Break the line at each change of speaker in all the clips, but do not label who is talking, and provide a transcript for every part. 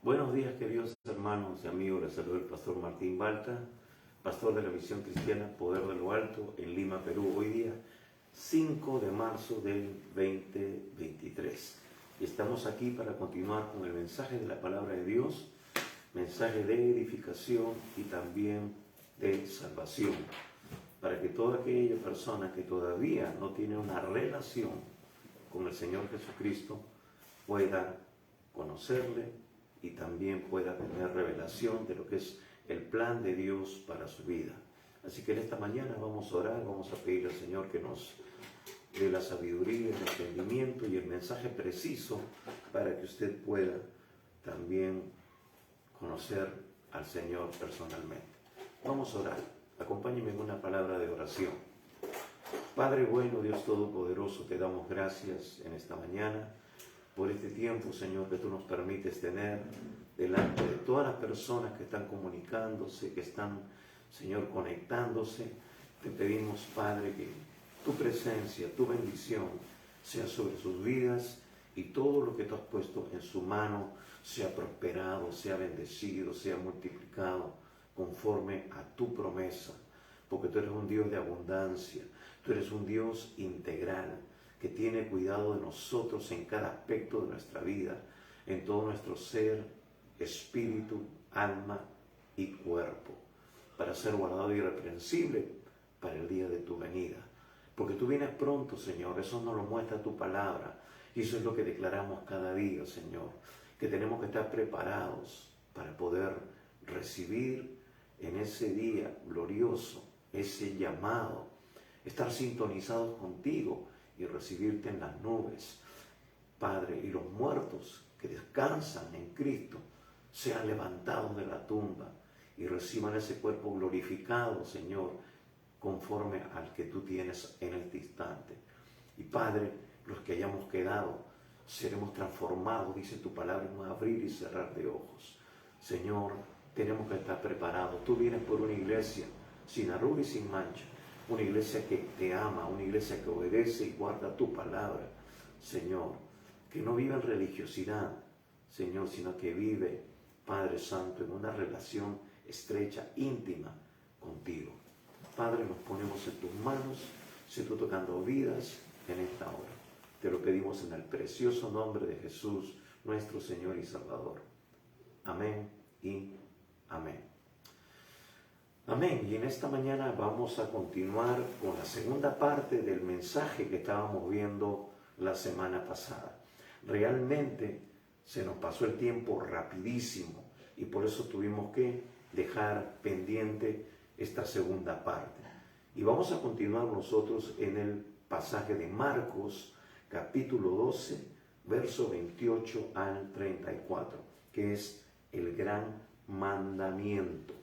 Buenos días, queridos hermanos y amigos. Les saluda el pastor Martín Balta, pastor de la Misión Cristiana Poder de lo Alto en Lima, Perú. Hoy día 5 de marzo del 2023. Y estamos aquí para continuar con el mensaje de la palabra de Dios, mensaje de edificación y también de salvación, para que toda aquella persona que todavía no tiene una relación con el Señor Jesucristo pueda conocerle y también pueda tener revelación de lo que es el plan de Dios para su vida. Así que en esta mañana vamos a orar, vamos a pedir al Señor que nos dé la sabiduría, el entendimiento y el mensaje preciso para que usted pueda también conocer al Señor personalmente. Vamos a orar. Acompáñeme en una palabra de oración. Padre bueno, Dios Todopoderoso, te damos gracias en esta mañana por este tiempo, Señor, que tú nos permites tener delante de todas las personas que están comunicándose, que están, Señor, conectándose. Te pedimos, Padre, que tu presencia, tu bendición sea sobre sus vidas y todo lo que tú has puesto en su mano sea prosperado, sea bendecido, sea multiplicado conforme a tu promesa, porque tú eres un Dios de abundancia, tú eres un Dios integral, que tiene cuidado de nosotros en cada aspecto de nuestra vida, en todo nuestro ser, espíritu, alma y cuerpo, para ser guardado irreprensible para el día de tu venida. Porque tú vienes pronto, Señor, eso nos lo muestra tu palabra, y eso es lo que declaramos cada día, Señor, que tenemos que estar preparados para poder recibir en ese día glorioso, ese llamado, estar sintonizados contigo, y recibirte en las nubes, Padre, y los muertos que descansan en Cristo sean levantados de la tumba y reciban ese cuerpo glorificado, Señor, conforme al que tú tienes en este instante. Y Padre, los que hayamos quedado, seremos transformados, dice tu palabra, en un abrir y cerrar de ojos. Señor, tenemos que estar preparados. Tú vienes por una iglesia sin arruga y sin mancha, una iglesia que te ama, una iglesia que obedece y guarda tu palabra, Señor, que no vive en religiosidad, Señor, sino que vive, Padre Santo, en una relación estrecha, íntima contigo. Padre, nos ponemos en tus manos, sé tú tocando vidas en esta hora. Te lo pedimos en el precioso nombre de Jesús, nuestro Señor y Salvador. Amén y amén. Amén. Y en esta mañana vamos a continuar con la segunda parte del mensaje que estábamos viendo la semana pasada. Realmente se nos pasó el tiempo rapidísimo y por eso tuvimos que dejar pendiente esta segunda parte. Y vamos a continuar nosotros en el pasaje de Marcos, capítulo 12, verso 28 al 34, que es el gran mandamiento.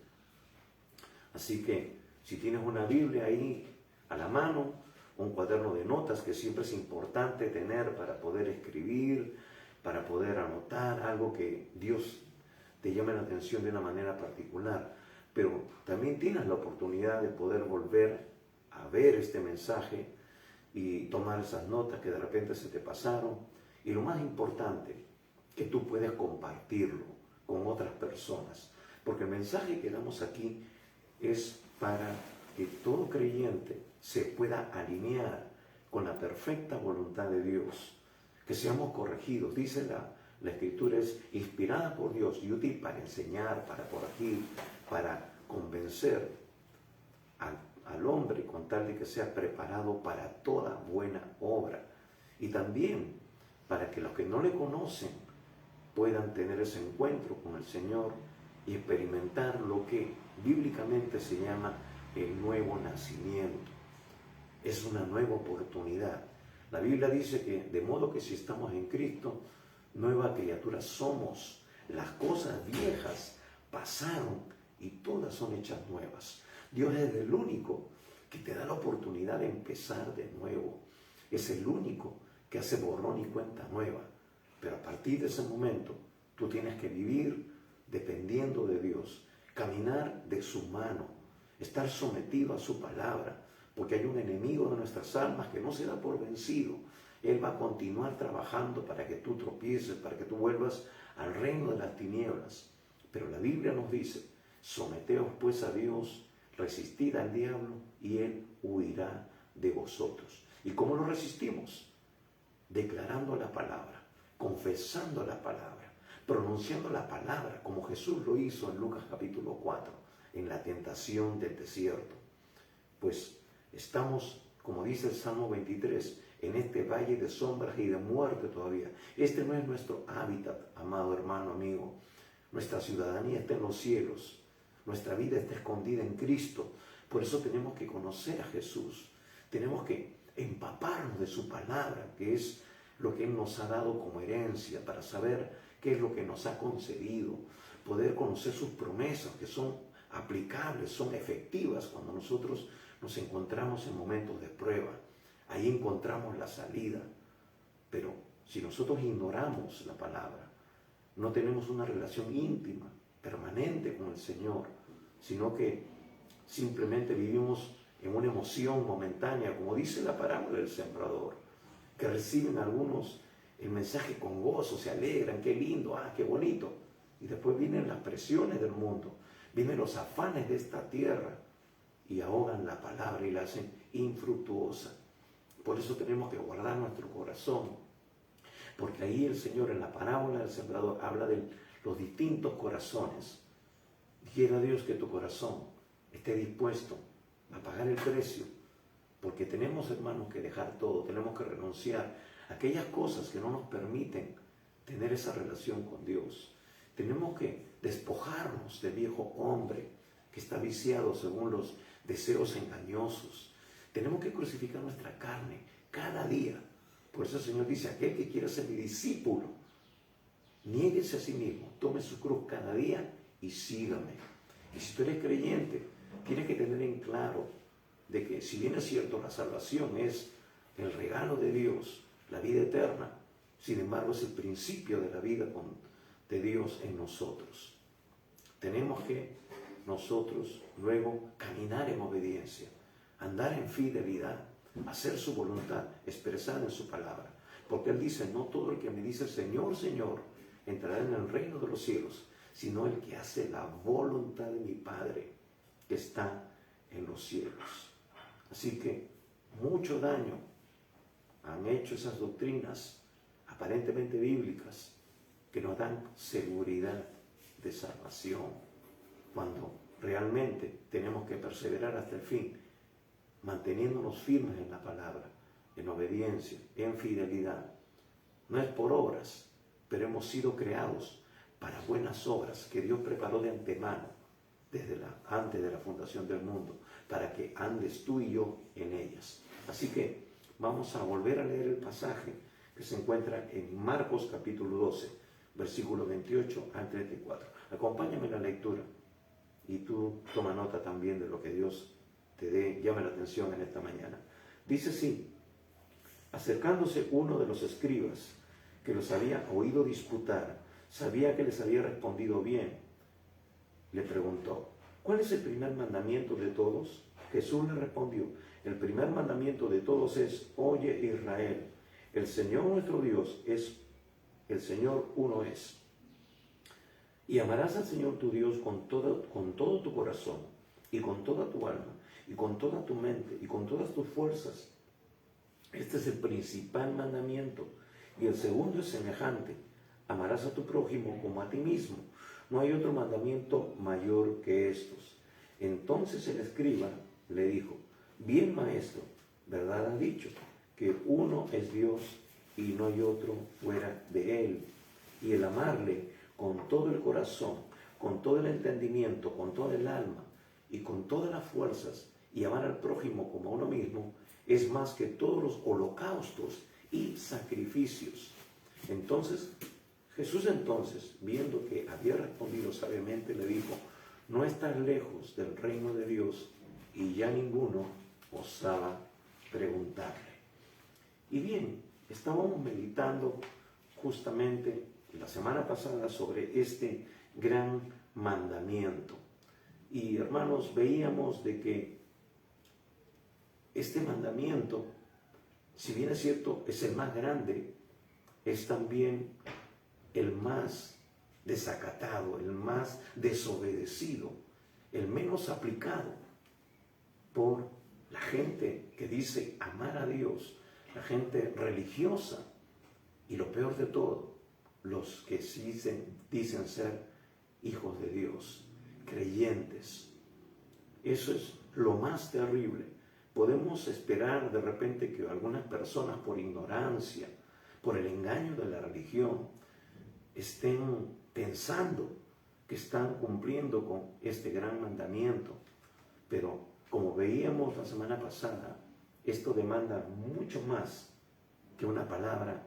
Así que si tienes una Biblia ahí a la mano, un cuaderno de notas que siempre es importante tener para poder escribir, para poder anotar algo que Dios te llame la atención de una manera particular. Pero también tienes la oportunidad de poder volver a ver este mensaje y tomar esas notas que de repente se te pasaron. Y lo más importante, que tú puedes compartirlo con otras personas. Porque el mensaje que damos aquí es para que todo creyente se pueda alinear con la perfecta voluntad de Dios, que seamos corregidos. Dice la Escritura, es inspirada por Dios y útil para enseñar, para corregir, para convencer al hombre con tal de que sea preparado para toda buena obra. Y también para que los que no le conocen puedan tener ese encuentro con el Señor y experimentar lo que bíblicamente se llama el nuevo nacimiento. Es una nueva oportunidad. La Biblia dice que de modo que si estamos en Cristo, nueva criatura somos. Las cosas viejas pasaron y todas son hechas nuevas. Dios es el único que te da la oportunidad de empezar de nuevo. Es el único que hace borrón y cuenta nueva. Pero a partir de ese momento, tú tienes que vivir dependiendo de Dios, caminar de su mano, estar sometido a su palabra, porque hay un enemigo de nuestras almas que no se da por vencido. Él va a continuar trabajando para que tú tropieces, para que tú vuelvas al reino de las tinieblas. Pero la Biblia nos dice, someteos pues a Dios, resistid al diablo y él huirá de vosotros. ¿Y cómo lo resistimos? Declarando la palabra, confesando la palabra, pronunciando la palabra, como Jesús lo hizo en Lucas capítulo 4, en la tentación del desierto. Pues estamos, como dice el Salmo 23, en este valle de sombras y de muerte todavía. Este no es nuestro hábitat, amado hermano, amigo. Nuestra ciudadanía está en los cielos. Nuestra vida está escondida en Cristo. Por eso tenemos que conocer a Jesús. Tenemos que empaparnos de su palabra, que es lo que Él nos ha dado como herencia, para saber qué es lo que nos ha concedido. Poder conocer sus promesas, que son aplicables, son efectivas cuando nosotros nos encontramos en momentos de prueba. Ahí encontramos la salida. Pero si nosotros ignoramos la palabra, no tenemos una relación íntima, permanente con el Señor, sino que simplemente vivimos en una emoción momentánea, como dice la parábola del sembrador, que reciben algunos el mensaje con gozo, se alegran, qué lindo, qué bonito. Y después vienen las presiones del mundo, vienen los afanes de esta tierra y ahogan la palabra y la hacen infructuosa. Por eso tenemos que guardar nuestro corazón, porque ahí el Señor en la parábola del sembrador habla de los distintos corazones. Quiera Dios que tu corazón esté dispuesto a pagar el precio, porque tenemos, hermanos, que dejar todo, tenemos que renunciar a aquellas cosas que no nos permiten tener esa relación con Dios. Tenemos que despojarnos del viejo hombre que está viciado según los deseos engañosos. Tenemos que crucificar nuestra carne cada día. Por eso el Señor dice, aquel que quiera ser mi discípulo, niéguese a sí mismo, tome su cruz cada día y sígame. Y si tú eres creyente, tienes que tener en claro de que si bien es cierto la salvación es el regalo de Dios, la vida eterna, sin embargo es el principio de la vida de Dios en nosotros. Tenemos que nosotros luego caminar en obediencia, andar en fidelidad, hacer su voluntad expresada en su palabra. Porque Él dice, no todo el que me dice Señor, Señor, entrará en el reino de los cielos, sino el que hace la voluntad de mi Padre que está en los cielos. Así que mucho daño han hecho esas doctrinas aparentemente bíblicas que nos dan seguridad de salvación, cuando realmente tenemos que perseverar hasta el fin, manteniéndonos firmes en la palabra, en obediencia, en fidelidad. No es por obras, pero hemos sido creados para buenas obras que Dios preparó de antemano, antes de la fundación del mundo, para que andes tú y yo en ellas. Así que vamos a volver a leer el pasaje que se encuentra en Marcos capítulo 12, versículo 28 al 34. Acompáñame en la lectura y tú toma nota también de lo que Dios te llame la atención en esta mañana. Dice así: acercándose uno de los escribas que los había oído disputar, sabía que les había respondido bien, le preguntó, ¿cuál es el primer mandamiento de todos? Jesús le respondió, el primer mandamiento de todos es, oye Israel, el Señor nuestro Dios es, el Señor uno es. Y amarás al Señor tu Dios con todo tu corazón, y con toda tu alma, y con toda tu mente, y con todas tus fuerzas. Este es el principal mandamiento. Y el segundo es semejante, amarás a tu prójimo como a ti mismo. No hay otro mandamiento mayor que estos. Entonces el escriba le dijo, bien maestro, ¿verdad has dicho? Que uno es Dios y no hay otro fuera de Él. Y el amarle con todo el corazón, con todo el entendimiento, con todo el alma y con todas las fuerzas, y amar al prójimo como a uno mismo, es más que todos los holocaustos y sacrificios. Entonces, Jesús viendo que había respondido sabiamente, le dijo, no estás lejos del reino de Dios, y ya ninguno osaba preguntarle. Y bien, estábamos meditando justamente la semana pasada sobre este gran mandamiento. Y hermanos, veíamos de que este mandamiento, si bien es cierto, es el más grande, es también el más desacatado, el más desobedecido, el menos aplicado por la gente que dice amar a Dios, la gente religiosa y lo peor de todo, los que sí dicen ser hijos de Dios, creyentes. Eso es lo más terrible. Podemos esperar de repente que algunas personas por ignorancia, por el engaño de la religión, estén pensando que están cumpliendo con este gran mandamiento. Pero como veíamos la semana pasada, esto demanda mucho más que una palabra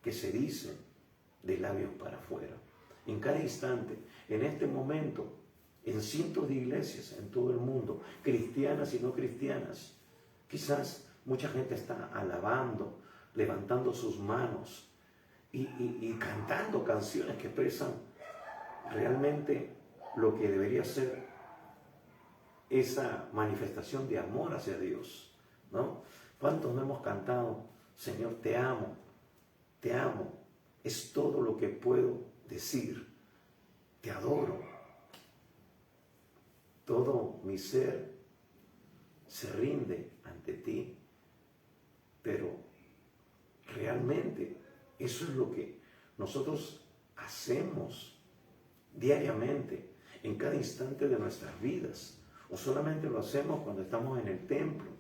que se dice de labios para afuera. En cada instante, en este momento, en cientos de iglesias en todo el mundo, cristianas y no cristianas, quizás mucha gente está alabando, levantando sus manos y cantando canciones que expresan realmente lo que debería ser esa manifestación de amor hacia Dios, ¿no? ¿Cuántos no hemos cantado, Señor, te amo, es todo lo que puedo decir, te adoro, todo mi ser se rinde ante ti, pero realmente eso es lo que nosotros hacemos diariamente, en cada instante de nuestras vidas, o solamente lo hacemos cuando estamos en el templo,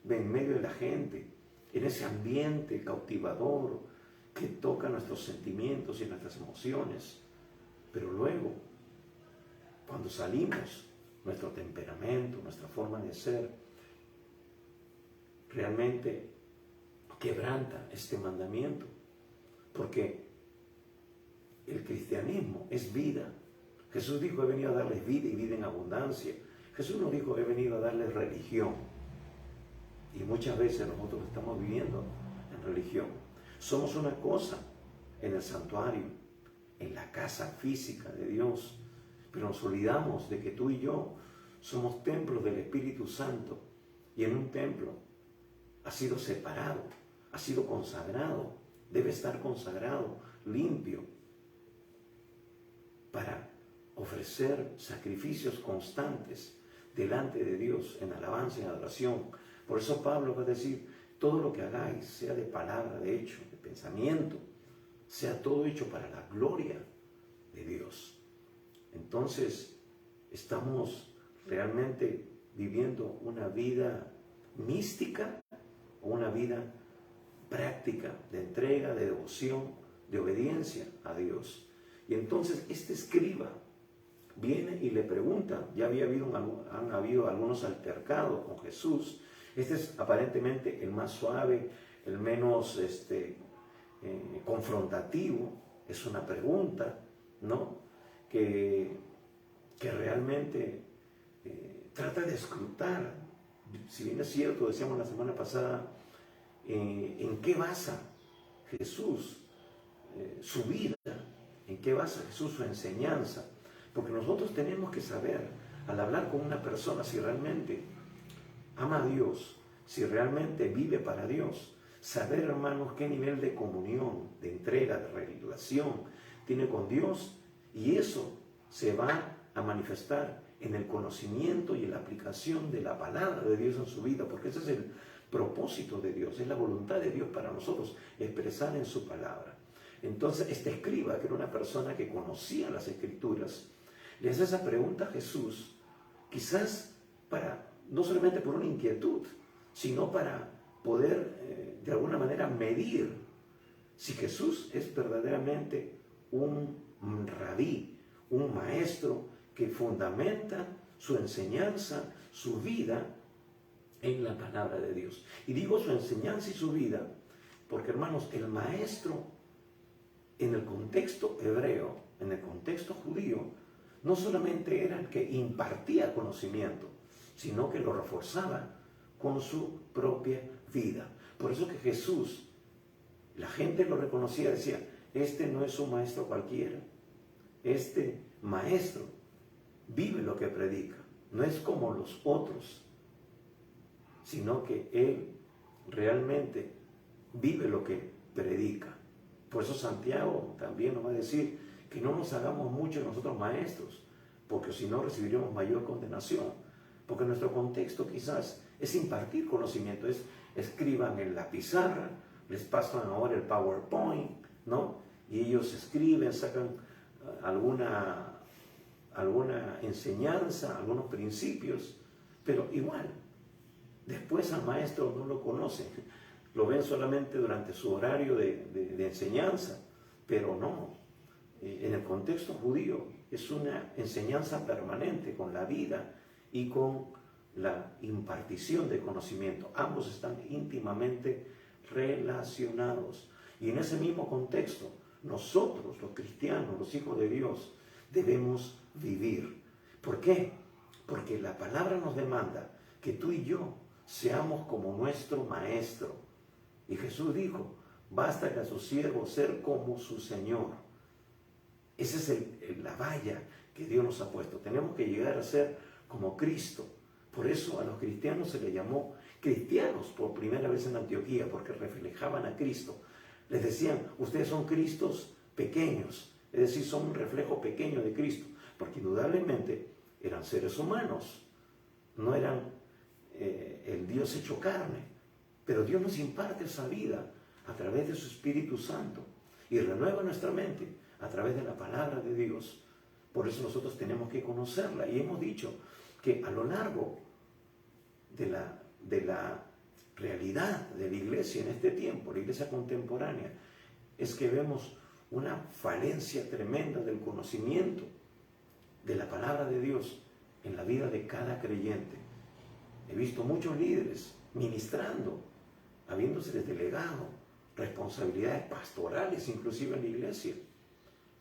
en medio de la gente, en ese ambiente cautivador que toca nuestros sentimientos y nuestras emociones, pero luego, cuando salimos, nuestro temperamento, nuestra forma de ser, realmente quebranta este mandamiento, porque el cristianismo es vida. Jesús dijo, he venido a darles vida y vida en abundancia. Jesús no dijo, he venido a darles religión. Y muchas veces nosotros estamos viviendo en religión. Somos una cosa en el santuario, en la casa física de Dios, pero nos olvidamos de que tú y yo somos templos del Espíritu Santo, y en un templo ha sido separado, ha sido consagrado, debe estar consagrado, limpio, para ofrecer sacrificios constantes delante de Dios en alabanza y en adoración. Por eso Pablo va a decir, todo lo que hagáis, sea de palabra, de hecho, de pensamiento, sea todo hecho para la gloria de Dios. Entonces, estamos realmente viviendo una vida mística o una vida práctica de entrega, de devoción, de obediencia a Dios. Y entonces este escriba viene y le pregunta, han habido algunos altercados con Jesús. Este es aparentemente el más suave, el menos confrontativo. Es una pregunta, ¿no? Que realmente trata de escrutar, si bien es cierto, decíamos la semana pasada, en qué basa Jesús su vida, en qué basa Jesús su enseñanza. Porque nosotros tenemos que saber, al hablar con una persona, si realmente ama a Dios, si realmente vive para Dios, saber, hermanos, qué nivel de comunión, de entrega, de relación tiene con Dios, y eso se va a manifestar en el conocimiento y en la aplicación de la palabra de Dios en su vida, porque ese es el propósito de Dios, es la voluntad de Dios para nosotros, expresar en su palabra. Entonces, este escriba, que era una persona que conocía las Escrituras, le hace esa pregunta a Jesús, quizás no solamente por una inquietud, sino para poder de alguna manera medir si Jesús es verdaderamente un rabí, un maestro que fundamenta su enseñanza, su vida en la palabra de Dios. Y digo su enseñanza y su vida porque, hermanos, el maestro en el contexto hebreo, en el contexto judío, no solamente era el que impartía conocimiento, sino que lo reforzaba con su propia vida. Por eso que Jesús, la gente lo reconocía, decía, este no es un maestro cualquiera, este maestro vive lo que predica, no es como los otros, sino que él realmente vive lo que predica. Por eso Santiago también nos va a decir que no nos hagamos mucho de nosotros maestros, porque si no recibiremos mayor condenación. Porque nuestro contexto quizás es impartir conocimiento, es escriban en la pizarra, les pasan ahora el PowerPoint, ¿no? Y ellos escriben, sacan alguna enseñanza, algunos principios, pero igual, después al maestro no lo conocen, lo ven solamente durante su horario de enseñanza, pero no. En el contexto judío es una enseñanza permanente con la vida y con la impartición de conocimiento. Ambos están íntimamente relacionados. Y en ese mismo contexto, nosotros, los cristianos, los hijos de Dios, debemos vivir. ¿Por qué? Porque la palabra nos demanda que tú y yo seamos como nuestro maestro. Y Jesús dijo, basta que a sus siervos ser como su Señor. Esa es la valla que Dios nos ha puesto. Tenemos que llegar a ser como Cristo. Por eso a los cristianos se les llamó cristianos por primera vez en Antioquía, porque reflejaban a Cristo. Les decían, ustedes son Cristos pequeños, es decir, son un reflejo pequeño de Cristo, porque indudablemente eran seres humanos, no eran el Dios hecho carne, pero Dios nos imparte esa vida a través de su Espíritu Santo y renueva nuestra mente a través de la palabra de Dios. Por eso nosotros tenemos que conocerla, y hemos dicho que a lo largo de la realidad de la iglesia en este tiempo, la iglesia contemporánea, es que vemos una falencia tremenda del conocimiento de la palabra de Dios en la vida de cada creyente. He visto muchos líderes ministrando, habiéndoseles delegado responsabilidades pastorales, inclusive en la iglesia,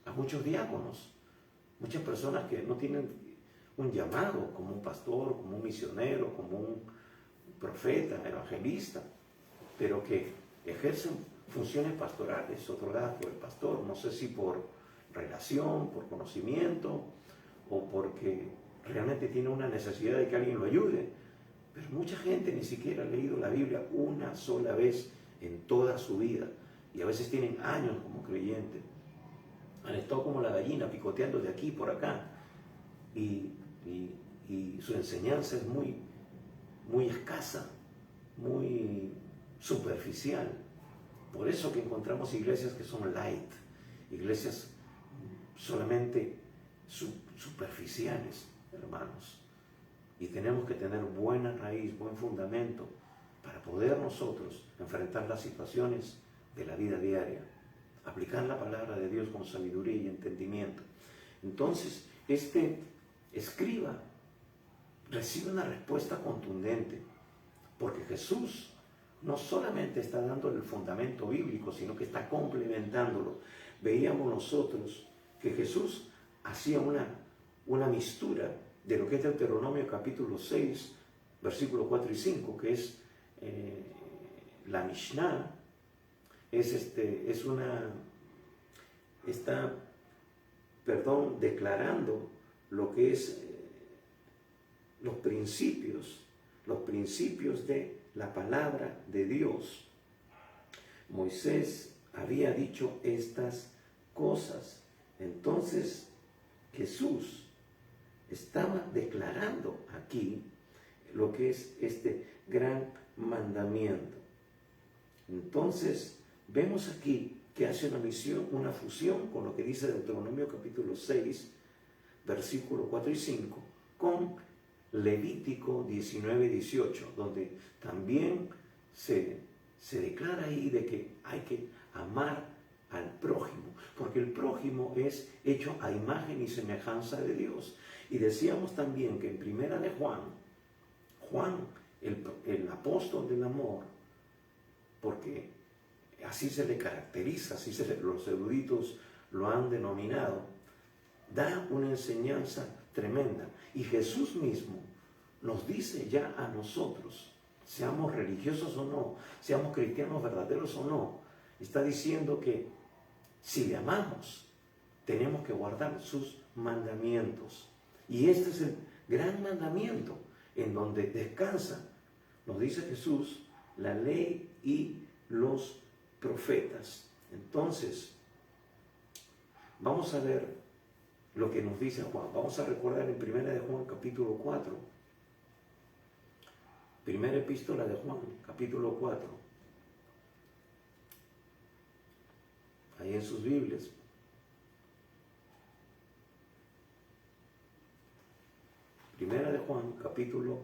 a muchos diáconos, muchas personas que no tienen un llamado como un pastor, como un misionero, como un profeta, evangelista, pero que ejercen funciones pastorales, otorgadas por el pastor, no sé si por relación, por conocimiento o porque realmente tiene una necesidad de que alguien lo ayude, pero mucha gente ni siquiera ha leído la Biblia una sola vez en toda su vida, y a veces tienen años como creyentes, han estado como la gallina picoteando de aquí por acá, y su enseñanza es muy escasa, muy superficial. Por eso que encontramos iglesias que son light, iglesias solamente superficiales, hermanos. Y tenemos que tener buena raíz, buen fundamento, para poder nosotros enfrentar las situaciones de la vida diaria, aplicar la palabra de Dios con sabiduría y entendimiento. Entonces, este escriba recibe una respuesta contundente, porque Jesús no solamente está dando el fundamento bíblico, sino que está complementándolo. Veíamos nosotros que Jesús hacía una mistura de lo que es Deuteronomio capítulo 6, versículos 4 y 5, que es la Mishnah, está declarando lo que es los principios de la palabra de Dios. Moisés había dicho estas cosas. Entonces Jesús estaba declarando aquí lo que es este gran mandamiento. Entonces vemos aquí que hace una fusión con lo que dice Deuteronomio capítulo 6, versículos 4 y 5, con Levítico 19 y 18, donde también se declara ahí de que hay que amar al prójimo, porque el prójimo es hecho a imagen y semejanza de Dios. Y decíamos también que en primera de Juan, el apóstol del amor, porque así se le caracteriza, los eruditos lo han denominado, da una enseñanza tremenda. Y Jesús mismo nos dice ya a nosotros, seamos religiosos o no, seamos cristianos verdaderos o no, está diciendo que si le amamos, tenemos que guardar sus mandamientos. Y este es el gran mandamiento en donde descansa, nos dice Jesús, la ley y los profetas. Entonces, Vamos a ver lo que nos dice Juan. Vamos a recordar en 1 de Juan capítulo 4. Primera epístola de Juan, capítulo 4. Ahí en sus Biblias. Primera de Juan, capítulo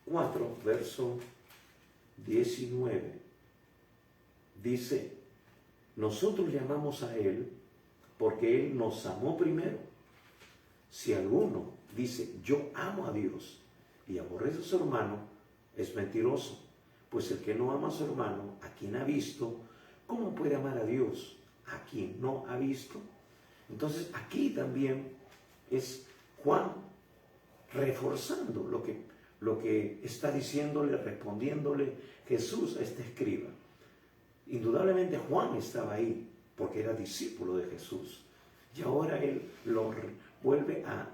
4, verso 19. Dice, nosotros llamamos a Él porque Él nos amó primero. Si alguno dice, yo amo a Dios y aborrece a su hermano, es mentiroso. Pues el que no ama a su hermano, a quien ha visto, ¿cómo puede amar a Dios a quien no ha visto? Entonces aquí también es Juan reforzando lo que está diciéndole, respondiéndole Jesús a este escriba. Indudablemente Juan estaba ahí porque era discípulo de Jesús. Y ahora él lo vuelve a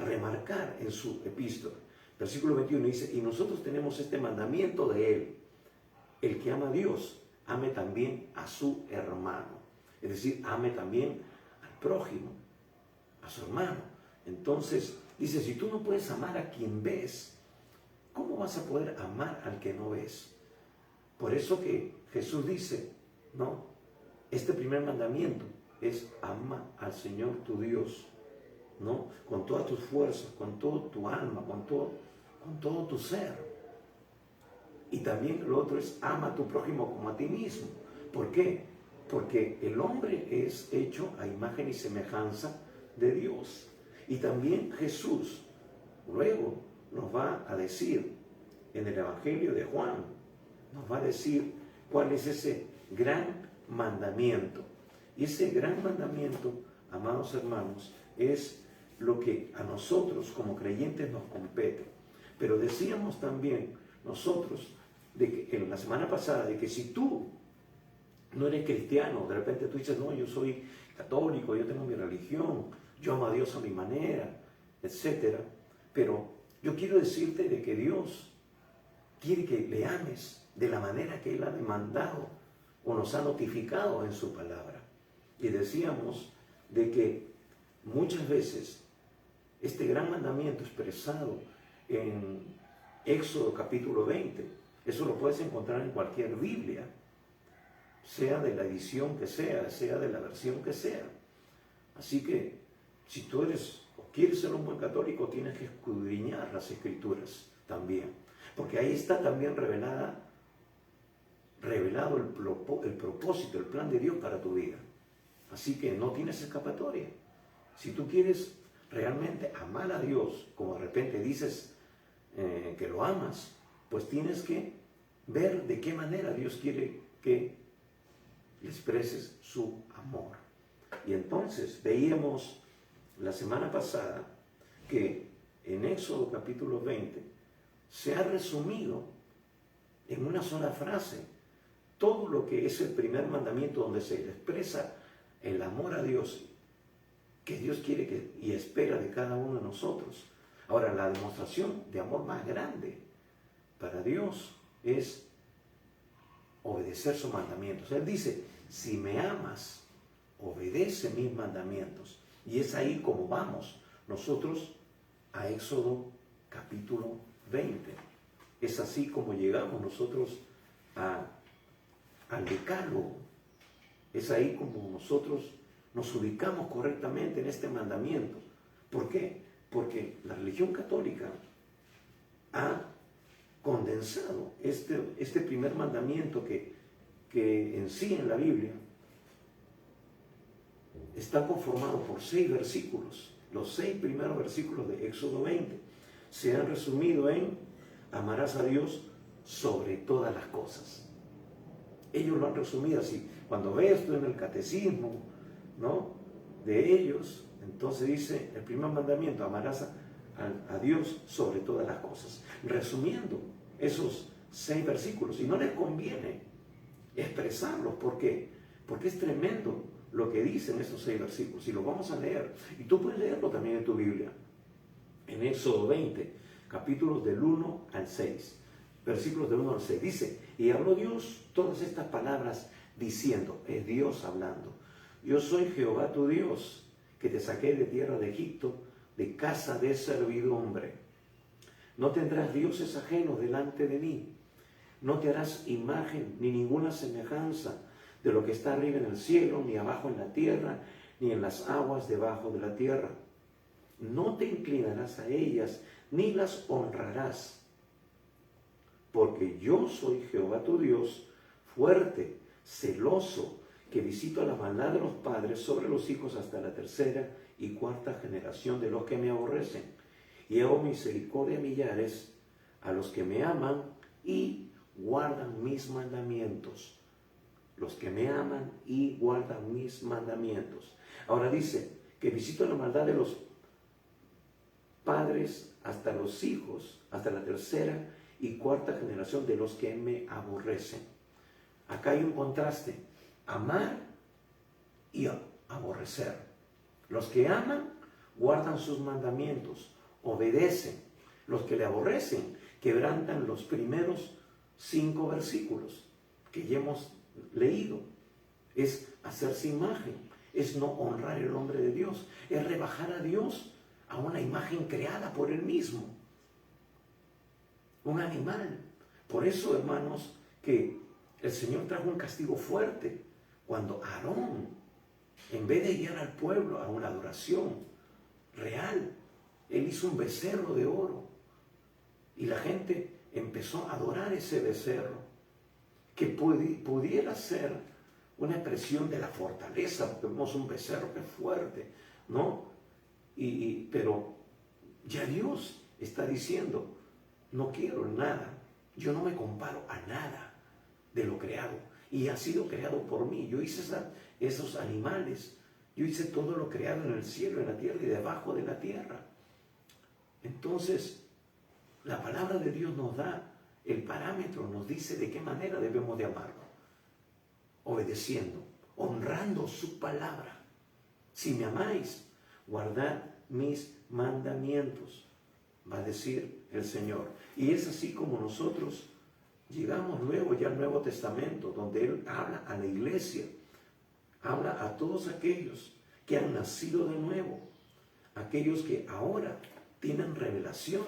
remarcar en su epístola. Versículo 21 dice, y nosotros tenemos este mandamiento de él. El que ama a Dios, ame también a su hermano. Es decir, ame también al prójimo, a su hermano. Entonces, dice, si tú no puedes amar a quien ves, ¿cómo vas a poder amar al que no ves? Por eso que Jesús dice, no, este primer mandamiento es ama al Señor tu Dios, ¿no? Con todas tus fuerzas, con todo tu alma, con todo tu ser. Y también lo otro es ama a tu prójimo como a ti mismo. ¿Por qué? Porque el hombre es hecho a imagen y semejanza de Dios. Y también Jesús luego nos va a decir en el Evangelio de Juan, nos va a decir cuál es ese gran mandamiento. Y ese gran mandamiento, amados hermanos, es lo que a nosotros como creyentes nos compete. Pero decíamos también nosotros, de que en la semana pasada, de que si tú no eres cristiano, de repente tú dices, no, yo soy católico, yo tengo mi religión, yo amo a Dios a mi manera, etc. Pero yo quiero decirte de que Dios quiere que le ames de la manera que Él ha demandado o nos ha notificado en su palabra. Y decíamos de que muchas veces este gran mandamiento expresado en Éxodo capítulo 20, eso lo puedes encontrar en cualquier Biblia, sea de la edición que sea de la versión que sea. Así que si tú eres o quieres ser un buen católico, tienes que escudriñar las Escrituras también, porque ahí está también revelado el propósito, el plan de Dios para tu vida. Así que no tienes escapatoria. Si tú quieres realmente amar a Dios, como de repente dices que lo amas, pues tienes que ver de qué manera Dios quiere que le expreses su amor. Y entonces veíamos la semana pasada que en Éxodo capítulo 20 se ha resumido en una sola frase todo lo que es el primer mandamiento, donde se expresa el amor a Dios que Dios quiere y espera de cada uno de nosotros. Ahora, la demostración de amor más grande para Dios es obedecer sus mandamientos. Él dice, si me amas, obedece mis mandamientos. Y es ahí como vamos nosotros a Éxodo capítulo 20. Es así como llegamos nosotros al Decálogo. Es ahí como nosotros nos ubicamos correctamente en este mandamiento. ¿Por qué? Porque la religión católica ha condensado este primer mandamiento que en sí en la Biblia está conformado por 6 versículos. Los 6 primeros versículos de Éxodo 20 se han resumido en amarás a Dios sobre todas las cosas. Ellos lo han resumido así. Cuando ves tú en el catecismo, ¿no?, de ellos, entonces dice el primer mandamiento, amarás a Dios sobre todas las cosas. Resumiendo esos 6 versículos. Y no les conviene expresarlos. ¿Por qué? Porque es tremendo lo que dicen esos 6 versículos. Y los vamos a leer. Y tú puedes leerlo también en tu Biblia. En Éxodo 20, capítulos del 1 al 6. Versículos del 1 al 6. Dice, y habló Dios todas estas palabras diciendo, es Dios hablando, yo soy Jehová tu Dios, que te saqué de tierra de Egipto, de casa de servidumbre. No tendrás dioses ajenos delante de mí. No te harás imagen ni ninguna semejanza de lo que está arriba en el cielo, ni abajo en la tierra, ni en las aguas debajo de la tierra. No te inclinarás a ellas, ni las honrarás. Porque yo soy Jehová tu Dios, fuerte, celoso, que visito la maldad de los padres sobre los hijos hasta la tercera y cuarta generación de los que me aborrecen. Y hago misericordia a millares, a los que me aman y guardan mis mandamientos. Los que me aman y guardan mis mandamientos. Ahora dice que visito la maldad de los padres hasta los hijos, hasta la tercera y cuarta generación de los que me aborrecen. Acá hay un contraste, amar y aborrecer. Los que aman guardan sus mandamientos, obedecen. Los que le aborrecen quebrantan los primeros 5 versículos que ya hemos leído. Es hacerse imagen, es no honrar el nombre de Dios, es rebajar a Dios a una imagen creada por Él mismo, un animal. Por eso, hermanos, que el Señor trajo un castigo fuerte cuando Aarón, en vez de guiar al pueblo a una adoración real, él hizo un becerro de oro y la gente empezó a adorar ese becerro que pudiera ser una expresión de la fortaleza, porque vemos un becerro que es fuerte, ¿no? Pero ya Dios está diciendo, no quiero nada, yo no me comparo a nada de lo creado, y ha sido creado por mí. Yo hice esos animales, yo hice todo lo creado en el cielo, en la tierra y debajo de la tierra. Entonces, la palabra de Dios nos da el parámetro, nos dice de qué manera debemos de amarlo. Obedeciendo, honrando su palabra. Si me amáis, guardad mis mandamientos, va a decir el Señor. Y es así como nosotros llegamos luego ya al Nuevo Testamento, donde Él habla a la iglesia, habla a todos aquellos que han nacido de nuevo, aquellos que ahora tienen revelación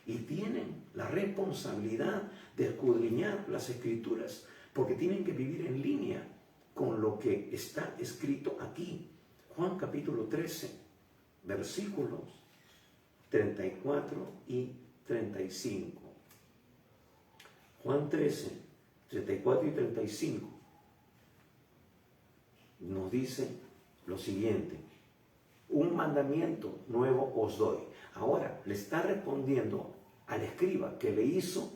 y tienen la responsabilidad de escudriñar las Escrituras, porque tienen que vivir en línea con lo que está escrito aquí. Juan capítulo 13, versículos 34 y 35. Juan 13, 34 y 35 nos dice lo siguiente: un mandamiento nuevo os doy. Ahora le está respondiendo al escriba que le hizo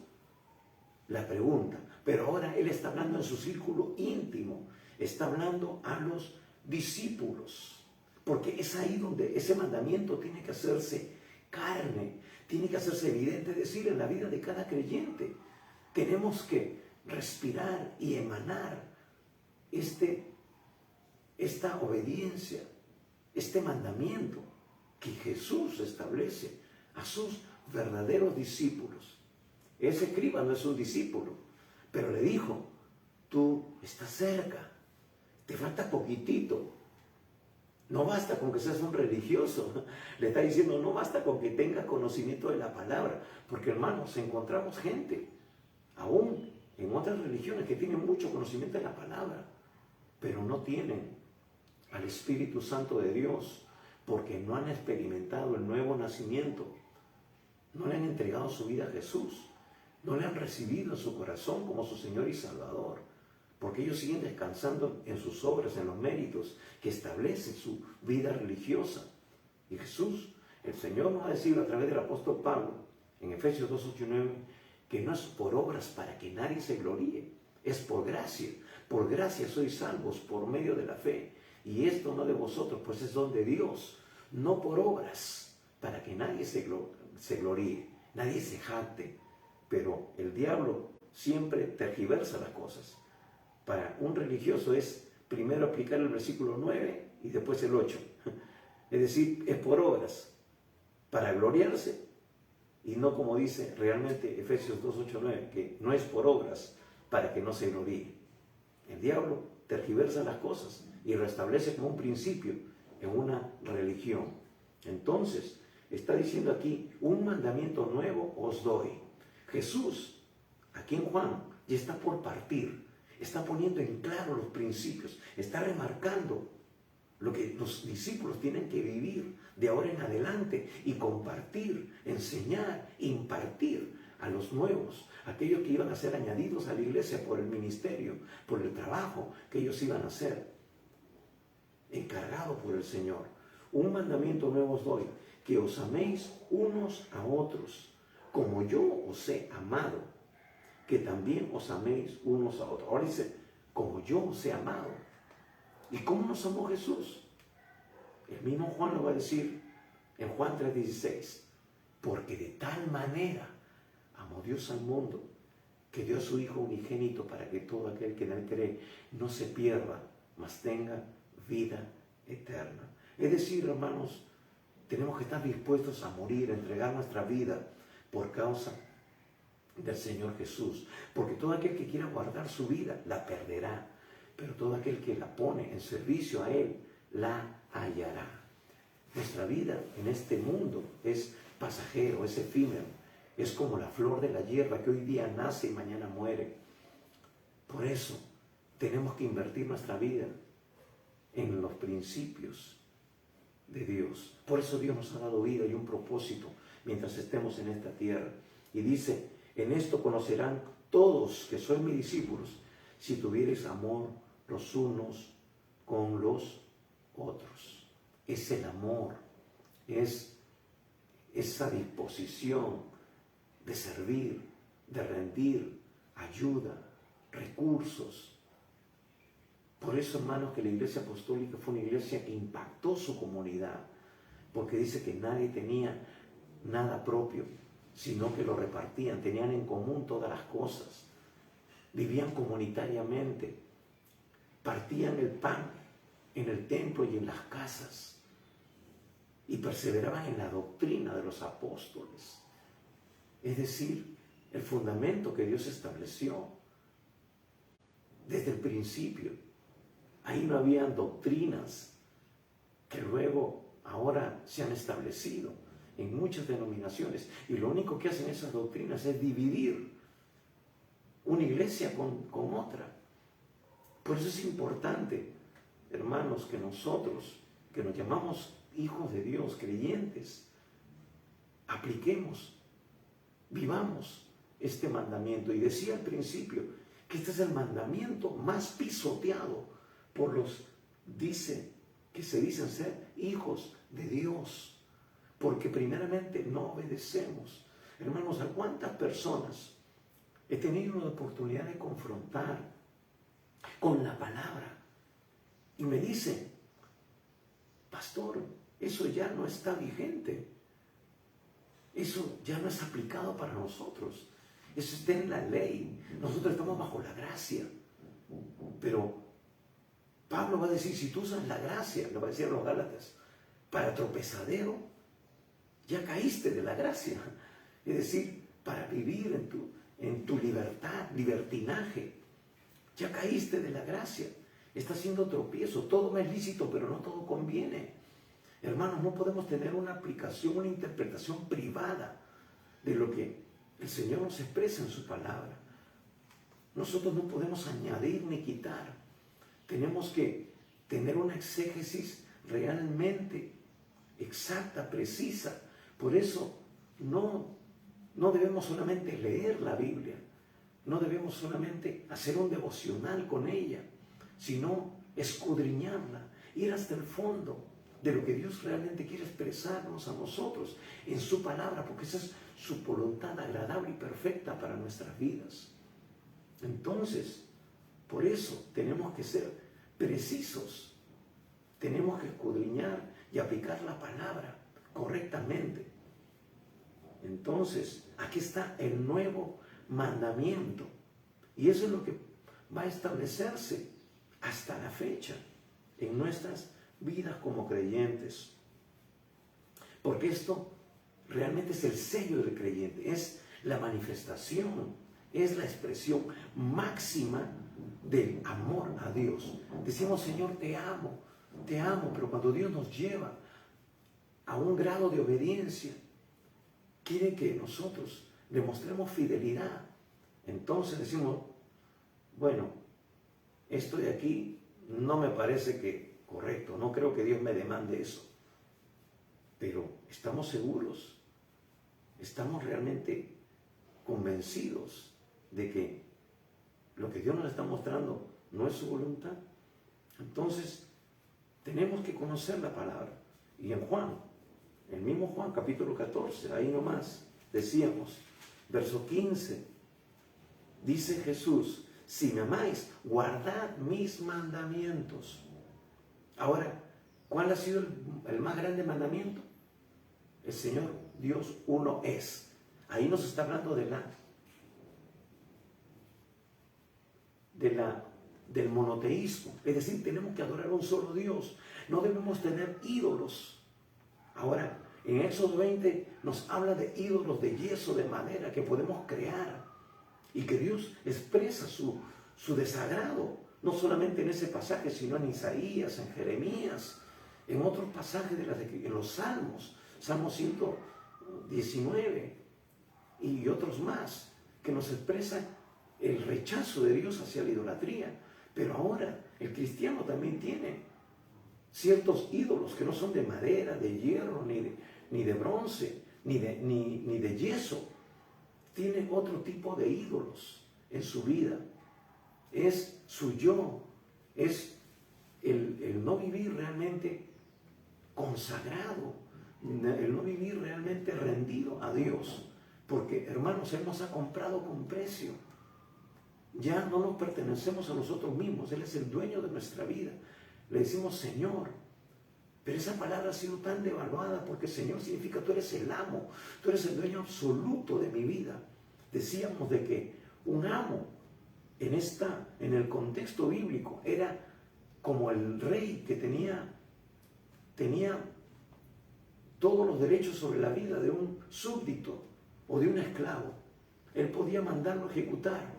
la pregunta, pero ahora él está hablando en su círculo íntimo, está hablando a los discípulos, porque es ahí donde ese mandamiento tiene que hacerse carne, tiene que hacerse evidente, es decir, en la vida de cada creyente. Tenemos que respirar y emanar esta obediencia, este mandamiento que Jesús establece a sus verdaderos discípulos. Ese escriba no es un discípulo, pero le dijo, tú estás cerca, te falta poquitito. No basta con que seas un religioso. Le está diciendo, no basta con que tengas conocimiento de la palabra, porque hermanos, encontramos gente aún en otras religiones que tienen mucho conocimiento de la palabra, pero no tienen al Espíritu Santo de Dios, porque no han experimentado el nuevo nacimiento, no le han entregado su vida a Jesús, no le han recibido en su corazón como su Señor y Salvador, porque ellos siguen descansando en sus obras, en los méritos que establece su vida religiosa. Y Jesús, el Señor, nos va a decir a través del apóstol Pablo, en Efesios 2, 8 y 9, que no es por obras para que nadie se gloríe, es por gracia. Por gracia sois salvos por medio de la fe. Y esto no de vosotros, pues es don de Dios, no por obras, para que nadie se gloríe, nadie se jacte. Pero el diablo siempre tergiversa las cosas. Para un religioso es primero aplicar el versículo 9 y después el 8. Es decir, es por obras, para gloriarse, y no como dice realmente Efesios 2, 8, 9, que no es por obras para que no se gloríe. El diablo tergiversa las cosas y restablece como un principio en una religión. Entonces, está diciendo aquí, un mandamiento nuevo os doy. Jesús, aquí en Juan, ya está por partir, está poniendo en claro los principios, está remarcando lo que los discípulos tienen que vivir de ahora en adelante y compartir, enseñar, impartir a los nuevos, aquellos que iban a ser añadidos a la iglesia por el ministerio, por el trabajo que ellos iban a hacer, encargado por el Señor. Un mandamiento nuevo os doy, que os améis unos a otros, como yo os he amado, que también os améis unos a otros. Ahora dice, como yo os he amado. ¿Y cómo nos amó Jesús? El mismo Juan lo va a decir en Juan 3:16. Porque de tal manera amó Dios al mundo, que dio a su Hijo unigénito para que todo aquel que en él cree no se pierda, mas tenga vida eterna. Es decir, hermanos, tenemos que estar dispuestos a morir, a entregar nuestra vida por causa del Señor Jesús. Porque todo aquel que quiera guardar su vida, la perderá. Pero todo aquel que la pone en servicio a Él, la hallará. Nuestra vida en este mundo es pasajero, es efímero. Es como la flor de la hierba que hoy día nace y mañana muere. Por eso tenemos que invertir nuestra vida en los principios de Dios. Por eso Dios nos ha dado vida y un propósito mientras estemos en esta tierra. Y dice, en esto conocerán todos que sois mis discípulos, si tuviereis amor los unos con los otros. Es el amor, es esa disposición de servir, de rendir ayuda, recursos. Por eso, hermanos, que la Iglesia Apostólica fue una iglesia que impactó su comunidad, porque dice que nadie tenía nada propio, sino que lo repartían, tenían en común todas las cosas, vivían comunitariamente, partían el pan en el templo y en las casas, y perseveraban en la doctrina de los apóstoles, es decir, el fundamento que Dios estableció desde el principio. Ahí no habían doctrinas que luego ahora se han establecido en muchas denominaciones, y lo único que hacen esas doctrinas es dividir una iglesia con otra. Por eso es importante, hermanos, que nosotros, que nos llamamos hijos de Dios, creyentes, apliquemos, vivamos este mandamiento. Y decía al principio que este es el mandamiento más pisoteado por los, que se dicen ser hijos de Dios, porque primeramente no obedecemos. Hermanos, ¿a cuántas personas he tenido la oportunidad de confrontar con la palabra? Y me dicen, pastor, eso ya no está vigente. Eso ya no es aplicado para nosotros. Eso está en la ley. Nosotros estamos bajo la gracia. Pero Pablo va a decir, si tú usas la gracia, lo va a decir a los Gálatas, para tropezadero, ya caíste de la gracia. Es decir, para vivir en tu libertad, libertinaje, ya caíste de la gracia. Está haciendo tropiezo. Todo me es lícito, pero no todo conviene. Hermanos, no podemos tener una aplicación, una interpretación privada de lo que el Señor nos expresa en su palabra. Nosotros no podemos añadir ni quitar. Tenemos que tener una exégesis realmente exacta, precisa. Por eso no debemos solamente leer la Biblia, no debemos solamente hacer un devocional con ella, sino escudriñarla, ir hasta el fondo de lo que Dios realmente quiere expresarnos a nosotros en su palabra, porque esa es su voluntad agradable y perfecta para nuestras vidas. Entonces, por eso tenemos que ser precisos, tenemos que escudriñar y aplicar la palabra correctamente. Entonces, aquí está el nuevo mandamiento, y eso es lo que va a establecerse hasta la fecha en nuestras vidas como creyentes, porque esto realmente es el sello del creyente, es la manifestación, es la expresión máxima del amor a Dios. Decimos, Señor, te amo, pero cuando Dios nos lleva a un grado de obediencia, quiere que nosotros demostremos fidelidad. Entonces decimos, bueno, esto de aquí no me parece que correcto, no creo que Dios me demande eso. Pero estamos seguros, estamos realmente convencidos de que lo que Dios nos está mostrando no es su voluntad. Entonces, tenemos que conocer la palabra. Y en Juan, el mismo Juan, capítulo 14, ahí nomás, decíamos, verso 15, dice Jesús, si me amáis, guardad mis mandamientos. Ahora, ¿cuál ha sido el más grande mandamiento? El Señor Dios uno es. Ahí nos está hablando del monoteísmo. Es decir, tenemos que adorar a un solo Dios. No debemos tener ídolos. Ahora, en Éxodo 20 nos habla de ídolos de yeso, de madera, que podemos crear. Y que Dios expresa su desagrado, no solamente en ese pasaje, sino en Isaías, en Jeremías, en otros pasajes en los Salmos, Salmo 119 y otros más, que nos expresan el rechazo de Dios hacia la idolatría. Pero ahora el cristiano también tiene ciertos ídolos que no son de madera, de hierro, ni de bronce, ni de yeso. Tiene otro tipo de ídolos en su vida. Es su yo, es el no vivir realmente consagrado, el no vivir realmente rendido a Dios. Porque, hermanos, Él nos ha comprado con precio. Ya no nos pertenecemos a nosotros mismos. Él es el dueño de nuestra vida. Le decimos Señor. Pero esa palabra ha sido tan devaluada porque Señor significa tú eres el amo. Tú eres el dueño absoluto de mi vida. Decíamos de que un amo en el contexto bíblico era como el rey que tenía todos los derechos sobre la vida de un súbdito o de un esclavo. Él podía mandarlo a ejecutar.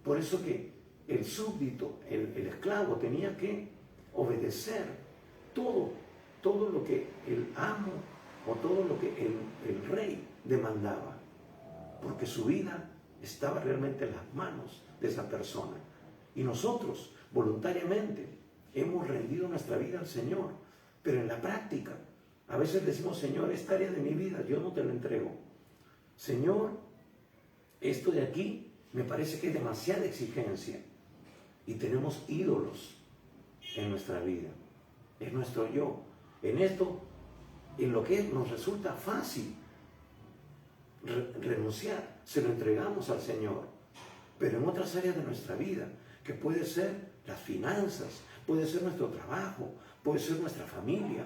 Por eso que el súbdito, el esclavo, tenía que obedecer todo lo que el amo o todo lo que el rey demandaba, porque su vida estaba realmente en las manos de esa persona. Y nosotros voluntariamente hemos rendido nuestra vida al Señor, pero en la práctica a veces decimos, Señor, esta área de mi vida yo no te lo entrego. Señor, esto de aquí me parece que es demasiada exigencia. Y tenemos ídolos en nuestra vida. Es nuestro yo. En esto, en lo que nos resulta fácil renunciar, se lo entregamos al Señor. Pero en otras áreas de nuestra vida, que puede ser las finanzas, puede ser nuestro trabajo, puede ser nuestra familia,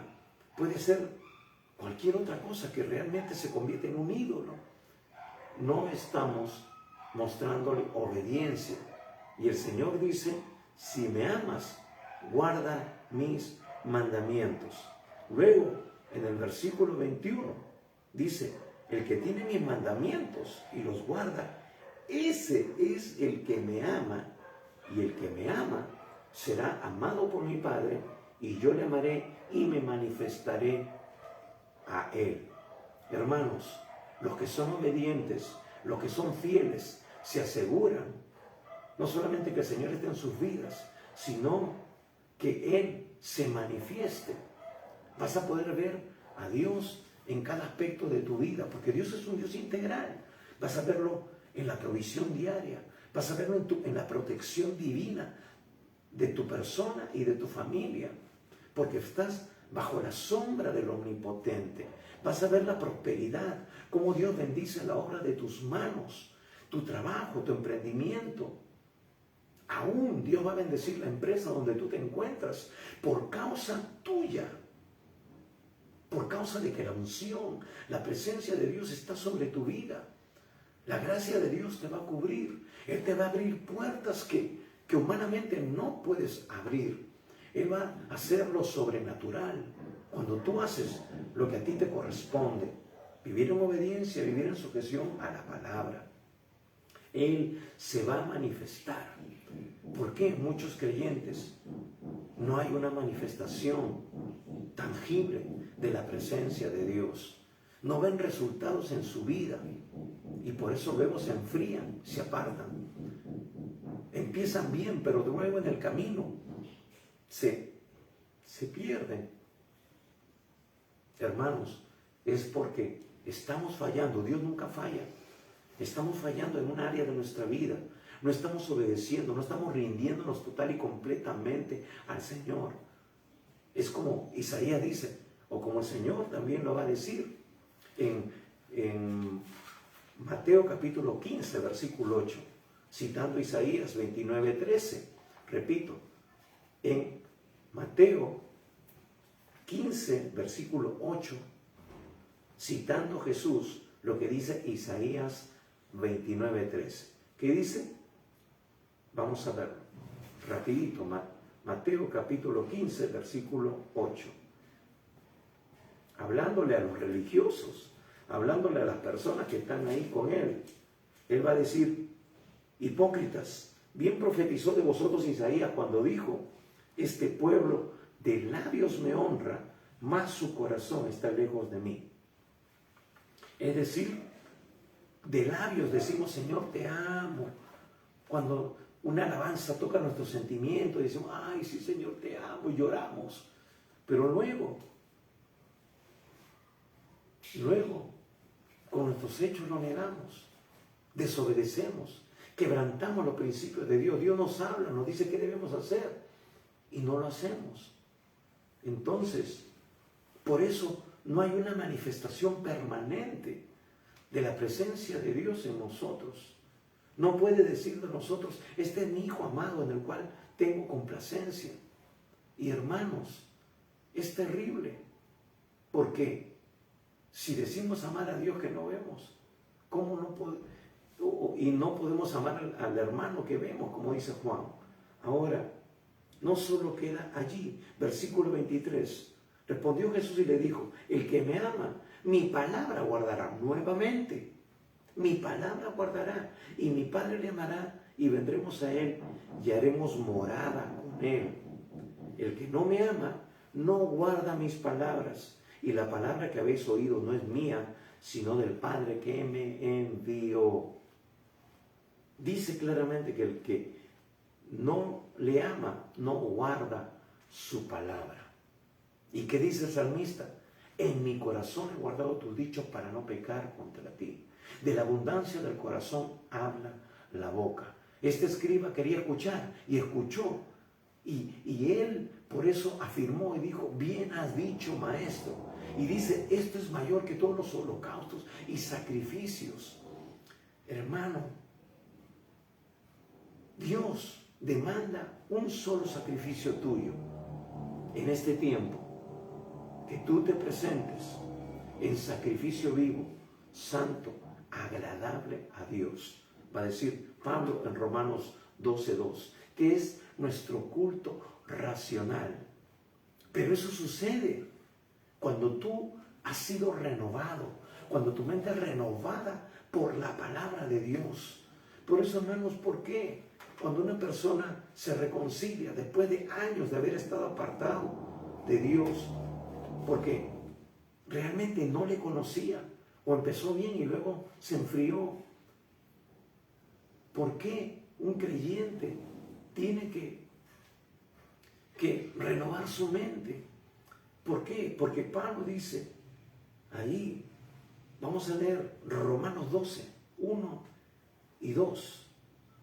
puede ser cualquier otra cosa que realmente se convierte en un ídolo, no estamos mostrándole obediencia. Y el Señor dice, si me amas, guarda mis mandamientos. Luego, en el versículo 21, dice, el que tiene mis mandamientos y los guarda, ese es el que me ama, y el que me ama será amado por mi Padre, y yo le amaré y me manifestaré a él. Hermanos, los que son obedientes, los que son fieles, se aseguran no solamente que el Señor esté en sus vidas, sino que Él se manifieste. Vas a poder ver a Dios en cada aspecto de tu vida, porque Dios es un Dios integral. Vas a verlo en la provisión diaria, vas a verlo en la protección divina de tu persona y de tu familia, porque estás bajo la sombra del Omnipotente. Vas a ver la prosperidad, cómo Dios bendice la obra de tus manos, tu trabajo, tu emprendimiento. Aún Dios va a bendecir la empresa donde tú te encuentras por causa tuya, por causa de que la unción, la presencia de Dios está sobre tu vida. La gracia de Dios te va a cubrir. Él te va a abrir puertas que humanamente no puedes abrir. Él va a hacer lo sobrenatural. Cuando tú haces lo que a ti te corresponde, vivir en obediencia, vivir en sujeción a la palabra. Él se va a manifestar. ¿Por qué muchos creyentes no hay una manifestación tangible de la presencia de Dios? No ven resultados en su vida y por eso luego se enfrían, se apartan. Empiezan bien, pero luego en el camino se pierden. Hermanos, es porque estamos fallando. Dios nunca falla. Estamos fallando en un área de nuestra vida. No estamos obedeciendo, no estamos rindiéndonos total y completamente al Señor. Es como Isaías dice, o como el Señor también lo va a decir en Mateo capítulo 15, versículo 8, citando Isaías 29:13. Repito, en Mateo 15, versículo 8, citando Jesús lo que dice Isaías 29:13. ¿Qué dice? Vamos a ver rapidito. Mateo capítulo 15, versículo 8. Hablándole a los religiosos, hablándole a las personas que están ahí con él. Él va a decir, hipócritas, bien profetizó de vosotros Isaías cuando dijo, este pueblo de labios me honra, mas su corazón está lejos de mí. Es decir, de labios decimos, Señor, te amo. Cuando una alabanza toca nuestros sentimientos, decimos, ay, sí, Señor, te amo, y lloramos. Pero luego, con nuestros hechos lo negamos, desobedecemos, quebrantamos los principios de Dios. Dios nos habla, nos dice qué debemos hacer y no lo hacemos. Entonces, por eso no hay una manifestación permanente de la presencia de Dios en nosotros. No puede decir de nosotros, este es mi Hijo amado en el cual tengo complacencia. Y hermanos, es terrible, porque si decimos amar a Dios que no vemos, ¿cómo no podemos? Y no podemos amar al hermano que vemos, como dice Juan. Ahora, no solo queda allí, versículo 23, respondió Jesús y le dijo, el que me ama, mi palabra guardará. Nuevamente, mi palabra guardará, y mi Padre le amará, y vendremos a él, y haremos morada con él. El que no me ama, no guarda mis palabras, y la palabra que habéis oído no es mía, sino del Padre que me envió. Dice claramente que el que no le ama, no guarda su palabra. ¿Y qué dice el salmista? En mi corazón he guardado tus dichos para no pecar contra ti. De la abundancia del corazón habla la boca. Este escriba quería escuchar y escuchó. Y él por eso afirmó y dijo, bien has dicho, maestro. Y dice, esto es mayor que todos los holocaustos y sacrificios. Hermano, Dios demanda un solo sacrificio tuyo en este tiempo. Que tú te presentes en sacrificio vivo, santo, agradable a Dios. Va a decir Pablo en Romanos 12:2, que es nuestro culto racional. Pero eso sucede cuando tú has sido renovado, cuando tu mente es renovada por la palabra de Dios. Por eso, hermanos, ¿por qué? Cuando una persona se reconcilia después de años de haber estado apartado de Dios, porque realmente no le conocía, o empezó bien y luego se enfrió. ¿Por qué un creyente tiene que renovar su mente? ¿Por qué? Porque Pablo dice, ahí, vamos a leer Romanos 12, 1 y 2.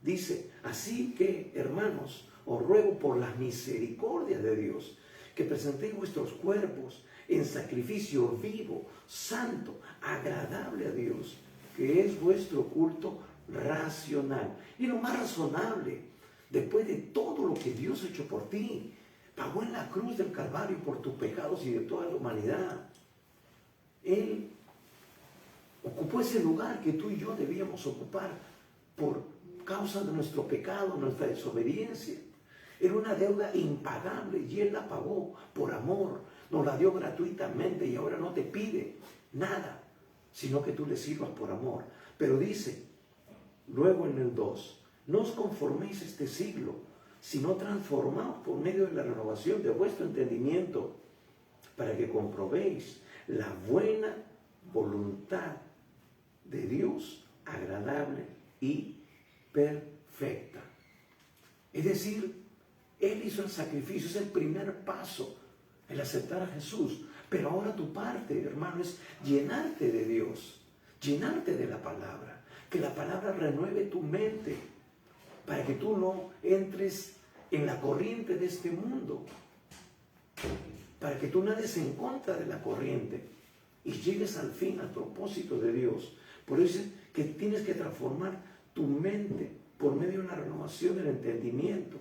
Dice, así que, hermanos, os ruego por las misericordias de Dios, que presentéis vuestros cuerpos en sacrificio vivo, santo, agradable a Dios, que es vuestro culto racional. Y lo más razonable, después de todo lo que Dios ha hecho por ti, pagó en la cruz del Calvario por tus pecados y de toda la humanidad. Él ocupó ese lugar que tú y yo debíamos ocupar por causa de nuestro pecado, nuestra desobediencia. Era una deuda impagable y Él la pagó por amor. Nos la dio gratuitamente y ahora no te pide nada, sino que tú le sirvas por amor. Pero dice, Luego en el 2, no os conforméis a este siglo, sino transformaos por medio de la renovación de vuestro entendimiento, para que comprobéis la buena voluntad de Dios, agradable y perfecta. Es decir, Él hizo el sacrificio, es el primer paso, el aceptar a Jesús. Pero ahora tu parte, hermano, es llenarte de Dios, llenarte de la palabra, que la palabra renueve tu mente, para que tú no entres en la corriente de este mundo, para que tú nades en contra de la corriente y llegues al fin, al propósito de Dios. Por eso es que tienes que transformar tu mente por medio de una renovación del entendimiento,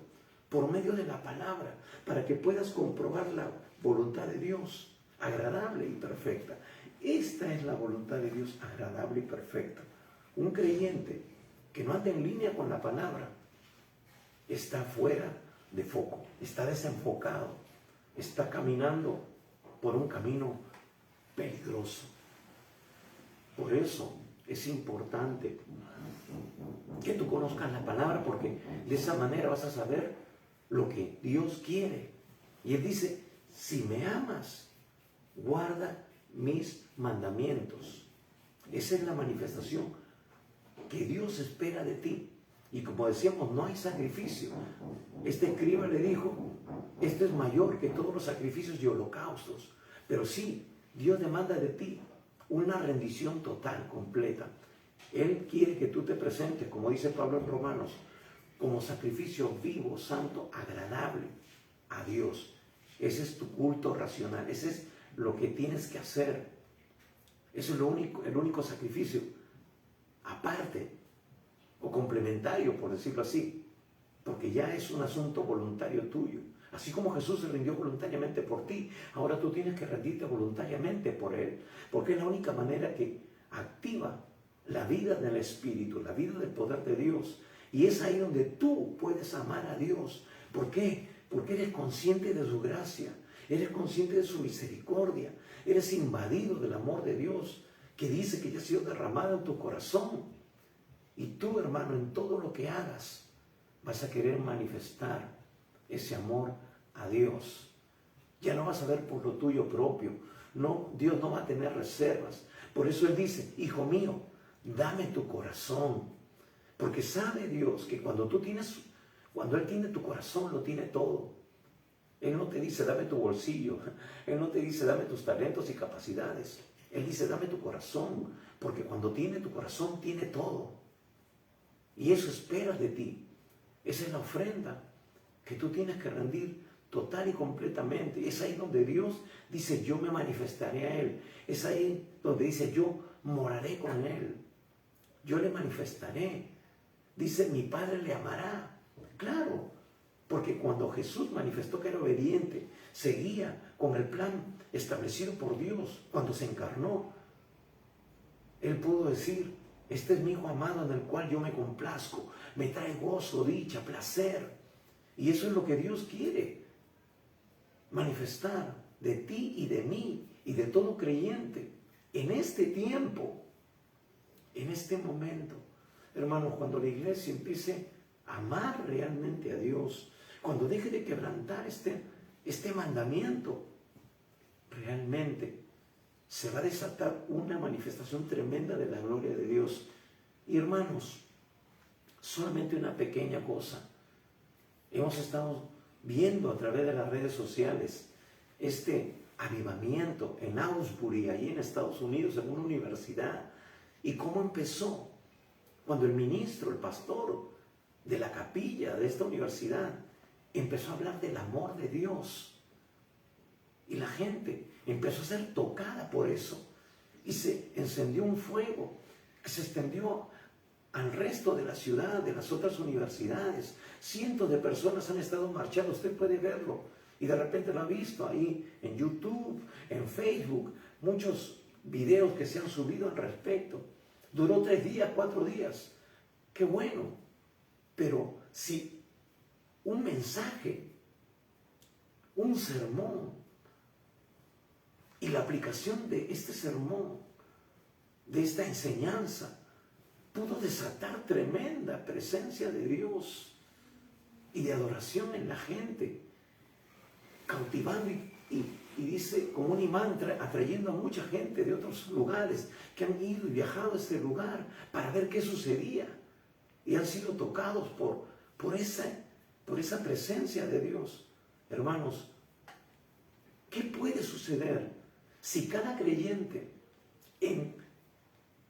por medio de la palabra, para que puedas comprobar la voluntad de Dios, agradable y perfecta. Esta es la voluntad de Dios, agradable y perfecta. Un creyente que no anda en línea con la palabra está fuera de foco, está desenfocado, está caminando por un camino peligroso. Por eso es importante que tú conozcas la palabra, porque de esa manera vas a saber lo que Dios quiere. Y Él dice, si me amas, guarda mis mandamientos. Esa es la manifestación que Dios espera de ti. Y como decíamos, no hay sacrificio. Este escriba le dijo, esto es mayor que todos los sacrificios y holocaustos. Pero sí, Dios demanda de ti una rendición total, completa. Él quiere que tú te presentes, como dice Pablo en Romanos, como sacrificio vivo, santo, agradable a Dios. Ese es tu culto racional, ese es lo que tienes que hacer. Eso es el único sacrificio, aparte o complementario, por decirlo así, porque ya es un asunto voluntario tuyo. Así como Jesús se rindió voluntariamente por ti, ahora tú tienes que rendirte voluntariamente por Él, porque es la única manera que activa la vida del Espíritu, la vida del poder de Dios. Y es ahí donde tú puedes amar a Dios. ¿Por qué? Porque eres consciente de su gracia, eres consciente de su misericordia, eres invadido del amor de Dios, que dice que ya ha sido derramado en tu corazón. Y tú, hermano, en todo lo que hagas, vas a querer manifestar ese amor a Dios. Ya no vas a ver por lo tuyo propio. No, Dios no va a tener reservas. Por eso Él dice, hijo mío, dame tu corazón. Porque sabe Dios que cuando Él tiene tu corazón, lo tiene todo. Él no te dice, dame tu bolsillo. Él no te dice, dame tus talentos y capacidades. Él dice, dame tu corazón. Porque cuando tiene tu corazón, tiene todo. Y eso espera de ti. Esa es la ofrenda que tú tienes que rendir total y completamente. Y es ahí donde Dios dice, yo me manifestaré a Él. Es ahí donde dice, yo moraré con Él. Yo le manifestaré. Dice, mi Padre le amará. Claro, porque cuando Jesús manifestó que era obediente, seguía con el plan establecido por Dios. Cuando se encarnó, Él pudo decir, este es mi Hijo amado en el cual yo me complazco. Me trae gozo, dicha, placer. Y eso es lo que Dios quiere manifestar de ti y de mí y de todo creyente en este tiempo, en este momento. Hermanos, cuando la iglesia empiece a amar realmente a Dios, cuando deje de quebrantar este mandamiento, realmente se va a desatar una manifestación tremenda de la gloria de Dios. Y hermanos, solamente una pequeña cosa. Hemos estado viendo a través de las redes sociales este avivamiento en Asbury, ahí en Estados Unidos, en una universidad. Y cómo empezó cuando el ministro, el pastor de la capilla de esta universidad empezó a hablar del amor de Dios. Y la gente empezó a ser tocada por eso. Y se encendió un fuego que se extendió al resto de la ciudad, de las otras universidades. Cientos de personas han estado marchando, usted puede verlo. Y de repente lo ha visto ahí en YouTube, en Facebook, muchos videos que se han subido al respecto. Duró 3 días, 4 días. Qué bueno. Pero si un mensaje, un sermón, y la aplicación de este sermón, de esta enseñanza, pudo desatar tremenda presencia de Dios y de adoración en la gente, cautivando y dice como un imán, atrayendo a mucha gente de otros lugares que han ido y viajado a este lugar para ver qué sucedía y han sido tocados por esa presencia de Dios. Hermanos, ¿qué puede suceder si cada creyente en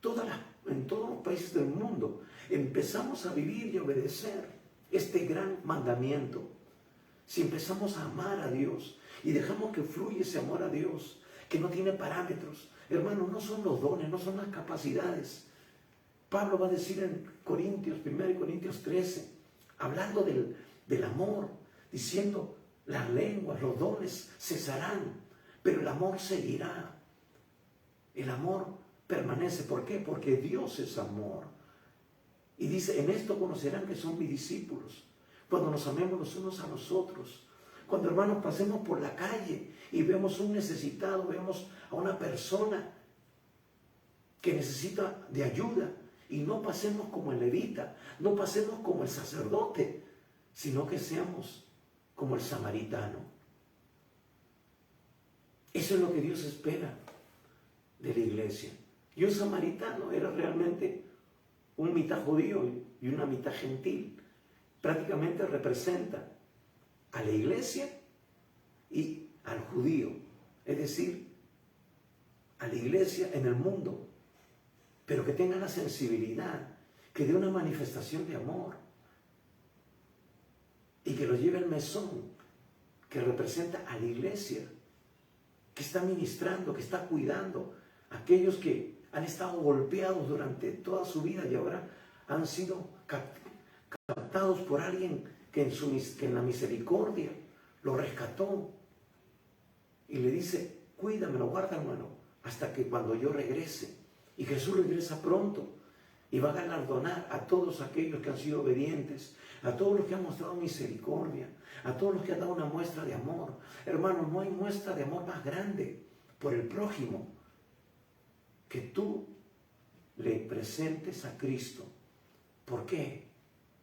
todos los países del mundo empezamos a vivir y a obedecer este gran mandamiento? Si empezamos a amar a Dios y dejamos que fluya ese amor a Dios, que no tiene parámetros. Hermanos, no son los dones, no son las capacidades. Pablo va a decir en 1 Corintios 13, hablando del amor, diciendo, las lenguas, los dones cesarán, pero el amor seguirá. El amor permanece. ¿Por qué? Porque Dios es amor. Y dice, en esto conocerán que son mis discípulos, cuando nos amemos los unos a los otros. Cuando, hermanos, pasemos por la calle y vemos un necesitado, vemos a una persona que necesita de ayuda, y no pasemos como el levita, no pasemos como el sacerdote, sino que seamos como el samaritano. Eso es lo que Dios espera de la iglesia. Y un samaritano era realmente un mitad judío y una mitad gentil. Prácticamente representa a la iglesia y al judío, es decir, a la iglesia en el mundo, pero que tenga la sensibilidad, que dé una manifestación de amor y que lo lleve al mesón, que representa a la iglesia, que está ministrando, que está cuidando a aquellos que han estado golpeados durante toda su vida y ahora han sido captados por alguien que en la misericordia lo rescató y le dice, cuídamelo, guárdamelo, hasta que cuando yo regrese. Y Jesús regresa pronto y va a galardonar a todos aquellos que han sido obedientes, a todos los que han mostrado misericordia, a todos los que han dado una muestra de amor. Hermanos, no hay muestra de amor más grande por el prójimo que tú le presentes a Cristo. ¿Por qué?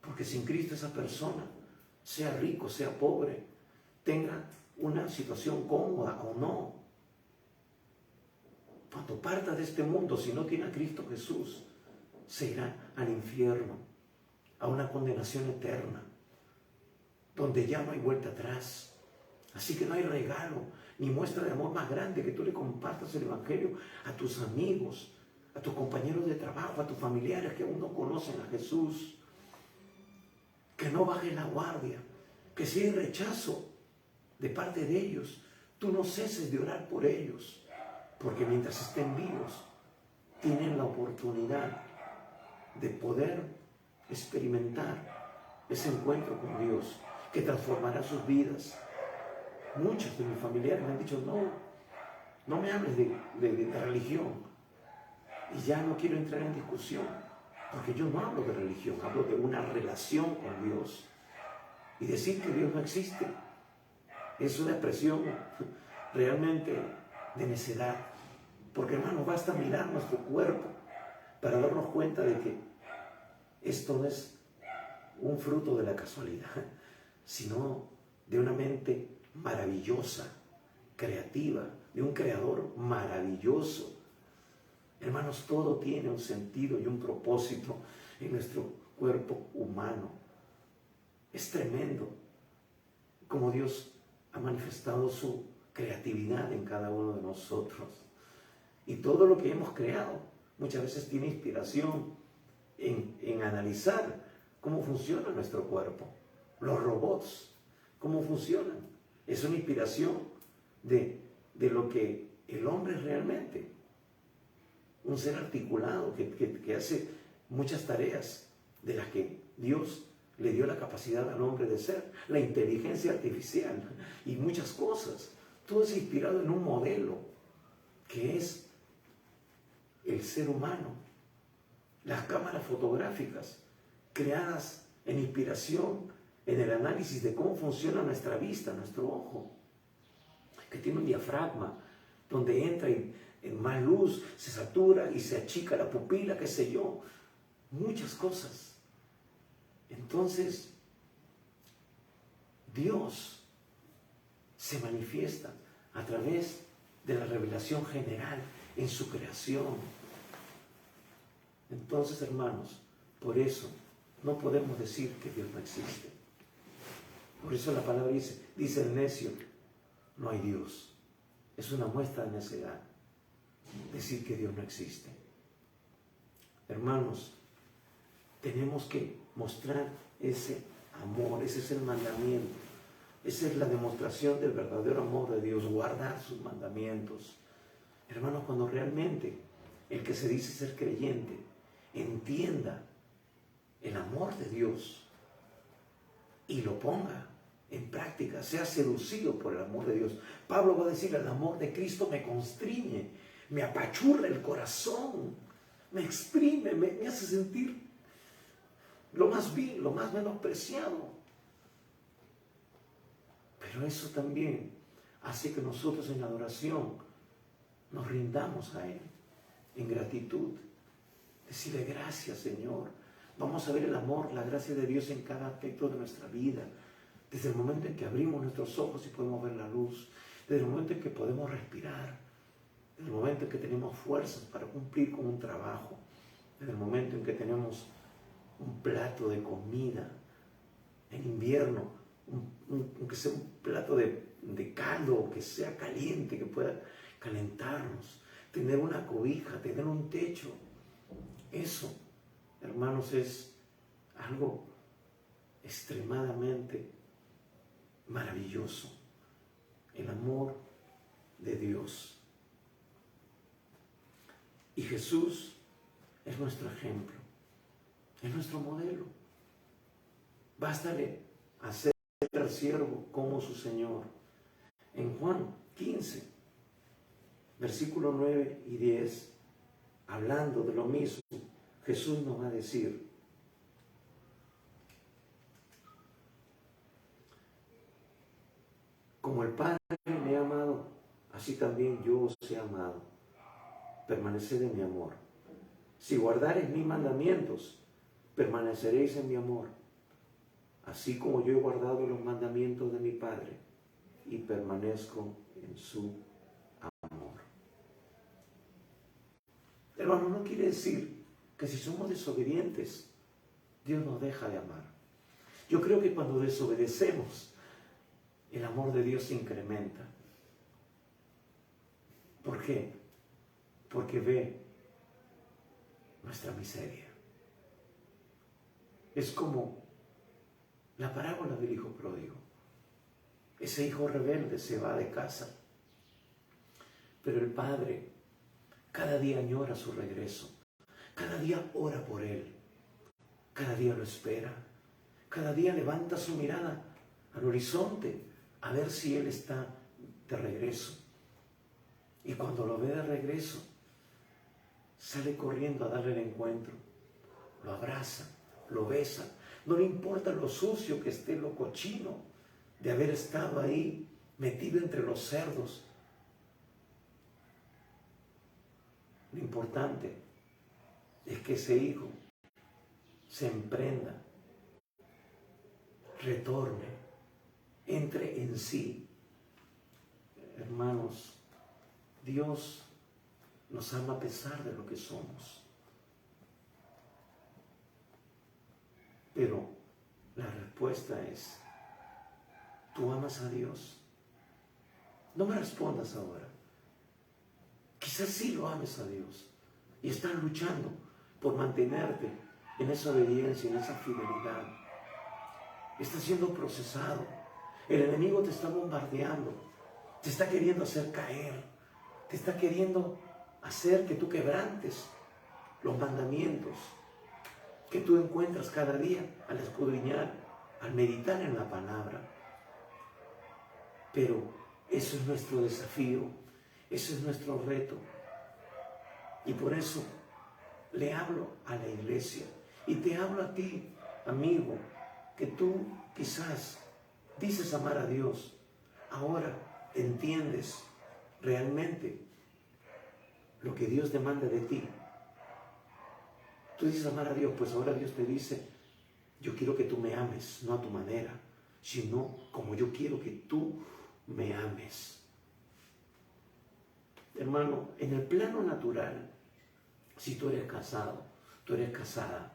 Porque sin Cristo esa persona, sea rico, sea pobre, tenga una situación cómoda o no, cuando parta de este mundo, si no tiene a Cristo Jesús, se irá al infierno, a una condenación eterna, donde ya no hay vuelta atrás. Así que no hay regalo ni muestra de amor más grande que tú le compartas el Evangelio a tus amigos, a tus compañeros de trabajo, a tus familiares que aún no conocen a Jesús. Que no bajes la guardia, que si hay rechazo de parte de ellos, tú no ceses de orar por ellos, porque mientras estén vivos, tienen la oportunidad de poder experimentar ese encuentro con Dios, que transformará sus vidas. Muchos de mis familiares me han dicho, no me hables de religión, y ya no quiero entrar en discusión, porque yo no hablo de religión, hablo de una relación con Dios. Y decir que Dios no existe es una expresión realmente de necedad. Porque, hermano, basta mirar nuestro cuerpo para darnos cuenta de que esto no es un fruto de la casualidad, sino de una mente maravillosa, creativa, de un creador maravilloso. Hermanos, todo tiene un sentido y un propósito en nuestro cuerpo humano. Es tremendo como Dios ha manifestado su creatividad en cada uno de nosotros. Y todo lo que hemos creado muchas veces tiene inspiración en analizar cómo funciona nuestro cuerpo. Los robots, cómo funcionan. Es una inspiración de lo que el hombre es realmente. Un ser articulado que hace muchas tareas de las que Dios le dio la capacidad al hombre de ser. La inteligencia artificial y muchas cosas. Todo es inspirado en un modelo que es el ser humano. Las cámaras fotográficas creadas en inspiración en el análisis de cómo funciona nuestra vista, nuestro ojo, que tiene un diafragma donde entra en más luz, se satura y se achica la pupila, qué sé yo. muchas cosas. Entonces, Dios se manifiesta a través de la revelación general en su creación. Entonces, hermanos, por eso no podemos decir que Dios no existe. Por eso la palabra dice el necio, no hay Dios. Es una muestra de necedad decir que Dios no existe. Hermanos, tenemos que mostrar ese amor, ese es el mandamiento. Esa es la demostración del verdadero amor de Dios, guardar sus mandamientos. Hermanos, cuando realmente el que se dice ser creyente entienda el amor de Dios y lo ponga en práctica, sea seducido por el amor de Dios. Pablo va a decir, el amor de Cristo me constriñe, me apachurra el corazón, me exprime, me hace sentir lo más vil, lo más menospreciado. Pero eso también hace que nosotros en adoración nos rindamos a Él en gratitud. Decirle gracias, Señor. Vamos a ver el amor, la gracia de Dios en cada aspecto de nuestra vida. Desde el momento en que abrimos nuestros ojos y podemos ver la luz. Desde el momento en que podemos respirar. Desde el momento en que tenemos fuerzas para cumplir con un trabajo. Desde el momento en que tenemos un plato de comida. En invierno, aunque sea un plato de caldo, que sea caliente, que pueda calentarnos. Tener una cobija, tener un techo. Eso, hermanos, es algo extremadamente maravilloso. El amor de Dios. Y Jesús es nuestro ejemplo, es nuestro modelo. Bástale hacer al siervo como su Señor. En Juan 15, versículos 9 y 10, hablando de lo mismo, Jesús nos va a decir, como el Padre me ha amado, así también yo os he amado. Permaneced en mi amor. Si guardareis mis mandamientos, permaneceréis en mi amor, así como yo he guardado los mandamientos de mi Padre y permanezco en su amor. Hermano, no quiere decir que si somos desobedientes, Dios nos deja de amar. Yo creo que cuando desobedecemos, el amor de Dios se incrementa. ¿Por qué? Porque ve nuestra miseria. Es como la parábola del hijo pródigo. Ese hijo rebelde se va de casa, pero el padre cada día añora su regreso, cada día ora por él, cada día lo espera, cada día levanta su mirada al horizonte a ver si él está de regreso. Y cuando lo ve de regreso, sale corriendo a darle el encuentro, lo abraza, lo besa. No le importa lo sucio que esté, lo cochino de haber estado ahí metido entre los cerdos. Lo importante es que ese hijo se emprenda, retorne, entre en sí. Hermanos, Dios nos ama a pesar de lo que somos. Pero la respuesta es, ¿tú amas a Dios? No me respondas ahora. Quizás sí lo ames a Dios y estás luchando por mantenerte en esa obediencia, en esa fidelidad. Estás siendo procesado. El enemigo te está bombardeando, te está queriendo hacer caer, te está queriendo hacer que tú quebrantes los mandamientos que tú encuentras cada día al escudriñar, al meditar en la palabra. Pero eso es nuestro desafío, eso es nuestro reto. Y por eso le hablo a la iglesia y te hablo a ti, amigo, que tú quizás dices amar a Dios. Ahora entiendes realmente lo que Dios demanda de ti. Tú dices amar a Dios, pues ahora Dios te dice, yo quiero que tú me ames, no a tu manera, sino como yo quiero que tú me ames. Hermano, en el plano natural, si tú eres casado, tú eres casada,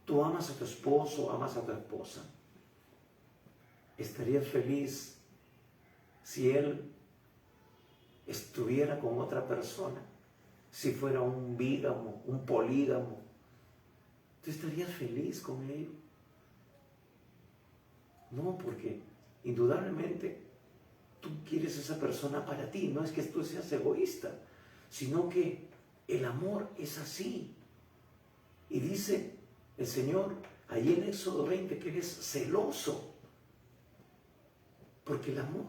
tú amas a tu esposo, amas a tu esposa, estarías feliz si él estuviera con otra persona, si fuera un bígamo, un polígamo, ¿tú estarías feliz con ello? No, porque indudablemente tú quieres esa persona para ti. No es que tú seas egoísta, sino que el amor es así. Y dice el Señor allí en Éxodo 20 que Él es celoso, porque el amor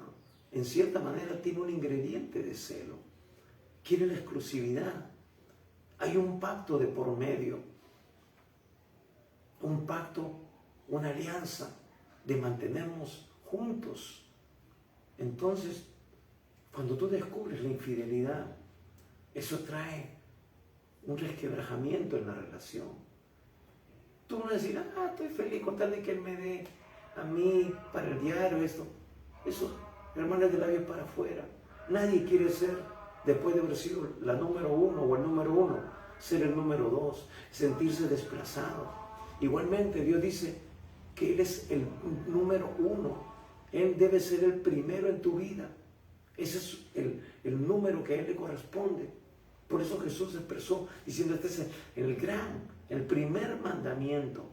en cierta manera tiene un ingrediente de celo. Quiere la exclusividad. Hay un pacto de por medio, un pacto, una alianza de mantenernos juntos. Entonces, cuando tú descubres la infidelidad, eso trae un resquebrajamiento en la relación. Tú no vas a decir, estoy feliz con tal de que él me dé a mí para el diario esto. Eso, hermano, es de labios para afuera. Nadie quiere ser, después de haber sido la número uno o el número uno, ser el número dos, sentirse desplazado. Igualmente, Dios dice que Él es el número uno. Él debe ser el primero en tu vida. Ese es el número que a Él le corresponde. Por eso Jesús expresó diciendo, este es el primer mandamiento.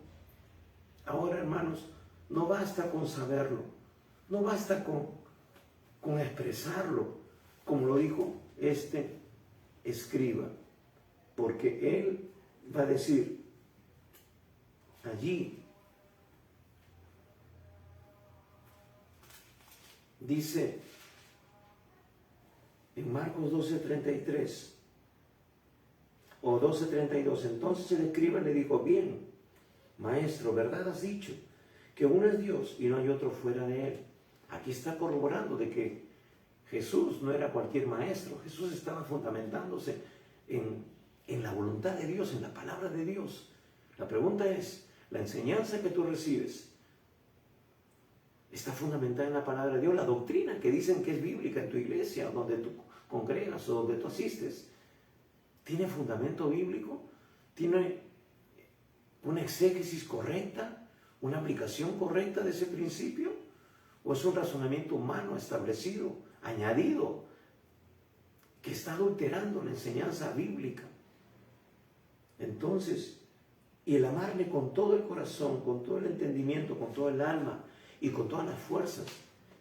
Ahora, hermanos, no basta con saberlo, no basta con expresarlo, como lo dijo este escriba, porque él va a decir allí, dice en Marcos 12:33 o 12:32, entonces el escriba le dijo, bien, maestro, ¿verdad has dicho? Que uno es Dios y no hay otro fuera de Él. Aquí está corroborando de que Jesús no era cualquier maestro. Jesús estaba fundamentándose en la voluntad de Dios, en la palabra de Dios. La pregunta es, ¿la enseñanza que tú recibes está fundamentada en la palabra de Dios? La doctrina que dicen que es bíblica en tu iglesia, donde tú congregas o donde tú asistes, ¿tiene fundamento bíblico? ¿Tiene una exégesis correcta? ¿Una aplicación correcta de ese principio? ¿O es un razonamiento humano establecido, añadido, que está adulterando la enseñanza bíblica? Entonces, y el amarle con todo el corazón, con todo el entendimiento, con todo el alma y con todas las fuerzas,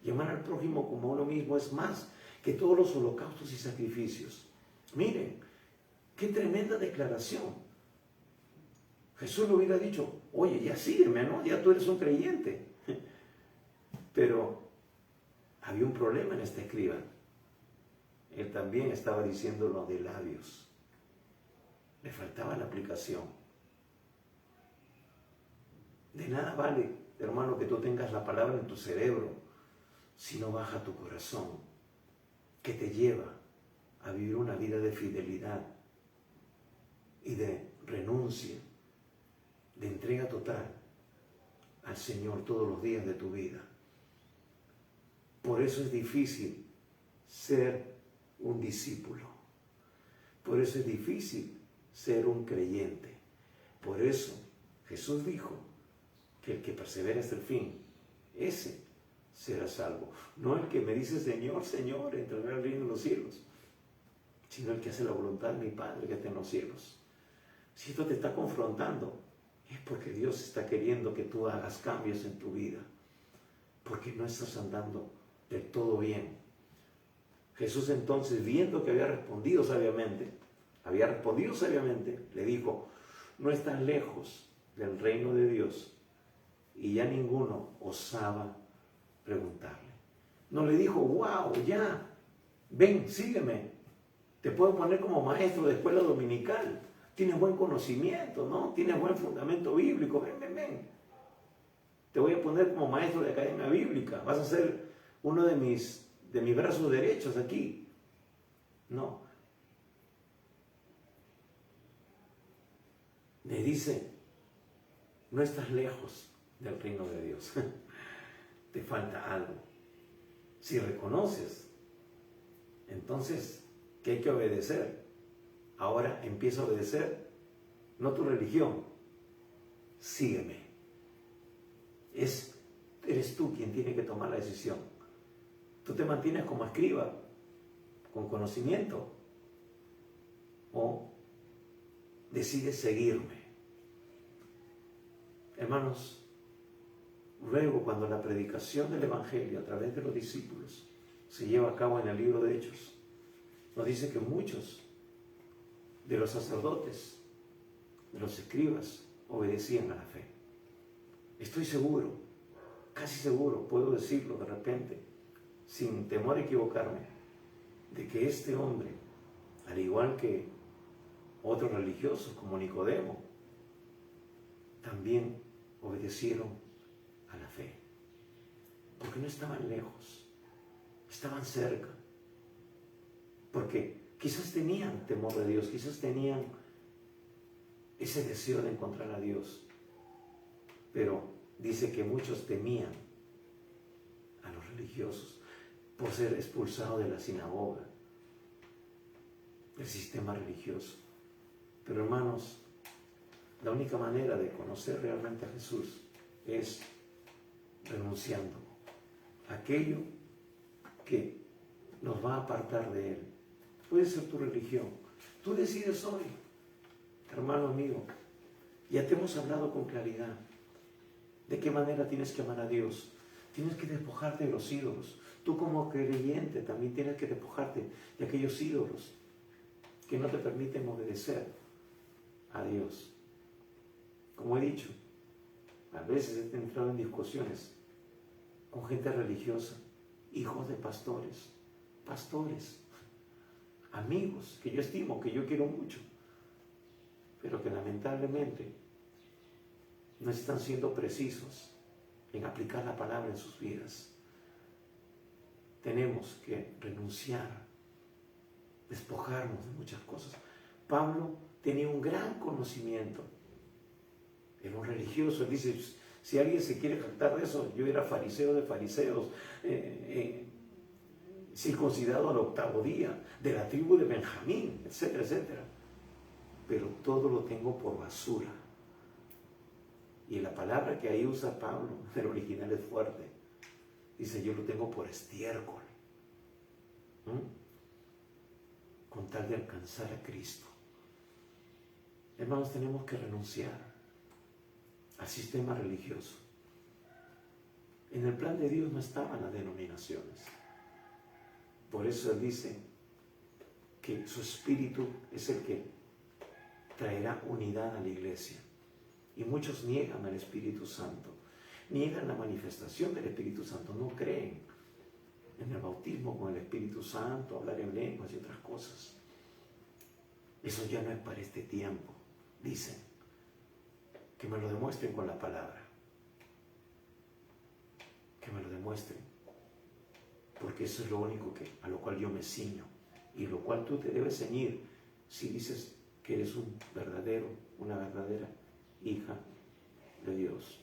y amar al prójimo como a uno mismo es más que todos los holocaustos y sacrificios. Miren, qué tremenda declaración. Jesús le hubiera dicho, oye, ya sígueme, ¿no? Ya tú eres un creyente. Pero había un problema en este escriba. Él también estaba diciéndolo de labios. Le faltaba la aplicación. De nada vale, hermano, que tú tengas la palabra en tu cerebro si no baja tu corazón, que te lleva a vivir una vida de fidelidad y de renuncia, de entrega total al Señor todos los días de tu vida. Por eso es difícil ser un discípulo. Por eso es difícil ser un creyente. Por eso Jesús dijo que el que persevera hasta el fin, ese será salvo. No el que me dice Señor, Señor, entrará al reino de los cielos, sino el que hace la voluntad de mi Padre que está en los cielos. Si esto te está confrontando, es porque Dios está queriendo que tú hagas cambios en tu vida, porque no estás andando del todo bien. Jesús entonces, viendo que había respondido sabiamente, le dijo, no estás lejos del reino de Dios. Y ya ninguno osaba preguntarle. No le dijo, wow, ya, ven, sígueme. Te puedo poner como maestro de escuela dominical. Tienes buen conocimiento, ¿no? Tienes buen fundamento bíblico. Ven, ven, ven. Te voy a poner como maestro de academia bíblica. Vas a ser uno de mis brazos derechos aquí. No. dice, no estás lejos del reino de Dios. Te falta algo. Si reconoces, entonces, que hay que obedecer. Ahora empieza a obedecer, no tu religión, sígueme. Eres tú quien tiene que tomar la decisión. Tú te mantienes como escriba, con conocimiento, o decides seguirme. Hermanos, luego cuando la predicación del Evangelio a través de los discípulos se lleva a cabo en el libro de Hechos, nos dice que muchos de los sacerdotes, de los escribas, obedecían a la fe. Estoy seguro, casi seguro, puedo decirlo de repente, sin temor a equivocarme, de que este hombre, al igual que otros religiosos como Nicodemo, también obedecieron a la fe. Porque no estaban lejos, estaban cerca. Porque quizás tenían temor de Dios, quizás tenían ese deseo de encontrar a Dios. Pero dice que muchos temían a los religiosos por ser expulsados de la sinagoga, del sistema religioso. Pero hermanos, la única manera de conocer realmente a Jesús es renunciando a aquello que nos va a apartar de Él. Puede ser tu religión. Tú decides hoy, hermano amigo. Ya te hemos hablado con claridad de qué manera tienes que amar a Dios. Tienes que despojarte de los ídolos. Tú como creyente también tienes que despojarte de aquellos ídolos que no te permiten obedecer a Dios. Como he dicho, a veces he entrado en discusiones con gente religiosa, hijos de pastores, amigos que yo estimo, que yo quiero mucho, pero que lamentablemente no están siendo precisos en aplicar la palabra en sus vidas. Tenemos que renunciar, despojarnos de muchas cosas. Pablo tenía un gran conocimiento, era un religioso. Él dice, si alguien se quiere jactar de eso, yo era fariseo de fariseos, circuncidado al 8º día, de la tribu de Benjamín, etcétera, etcétera. Pero todo lo tengo por basura. Y la palabra que ahí usa Pablo, el original es fuerte. Dice, yo lo tengo por estiércol. Con tal de alcanzar a Cristo. Hermanos, tenemos que renunciar al sistema religioso. En el plan de Dios no estaban las denominaciones. Por eso Él dice que su Espíritu es el que traerá unidad a la iglesia. Y muchos niegan al Espíritu Santo, niegan la manifestación del Espíritu Santo, no creen en el bautismo con el Espíritu Santo, hablar en lenguas y otras cosas. Eso ya no es para este tiempo, dicen. Que me lo demuestren con la palabra. Que me lo demuestren. Porque eso es lo único a lo cual yo me ciño. Y lo cual tú te debes ceñir si dices que eres una verdadera hija de Dios.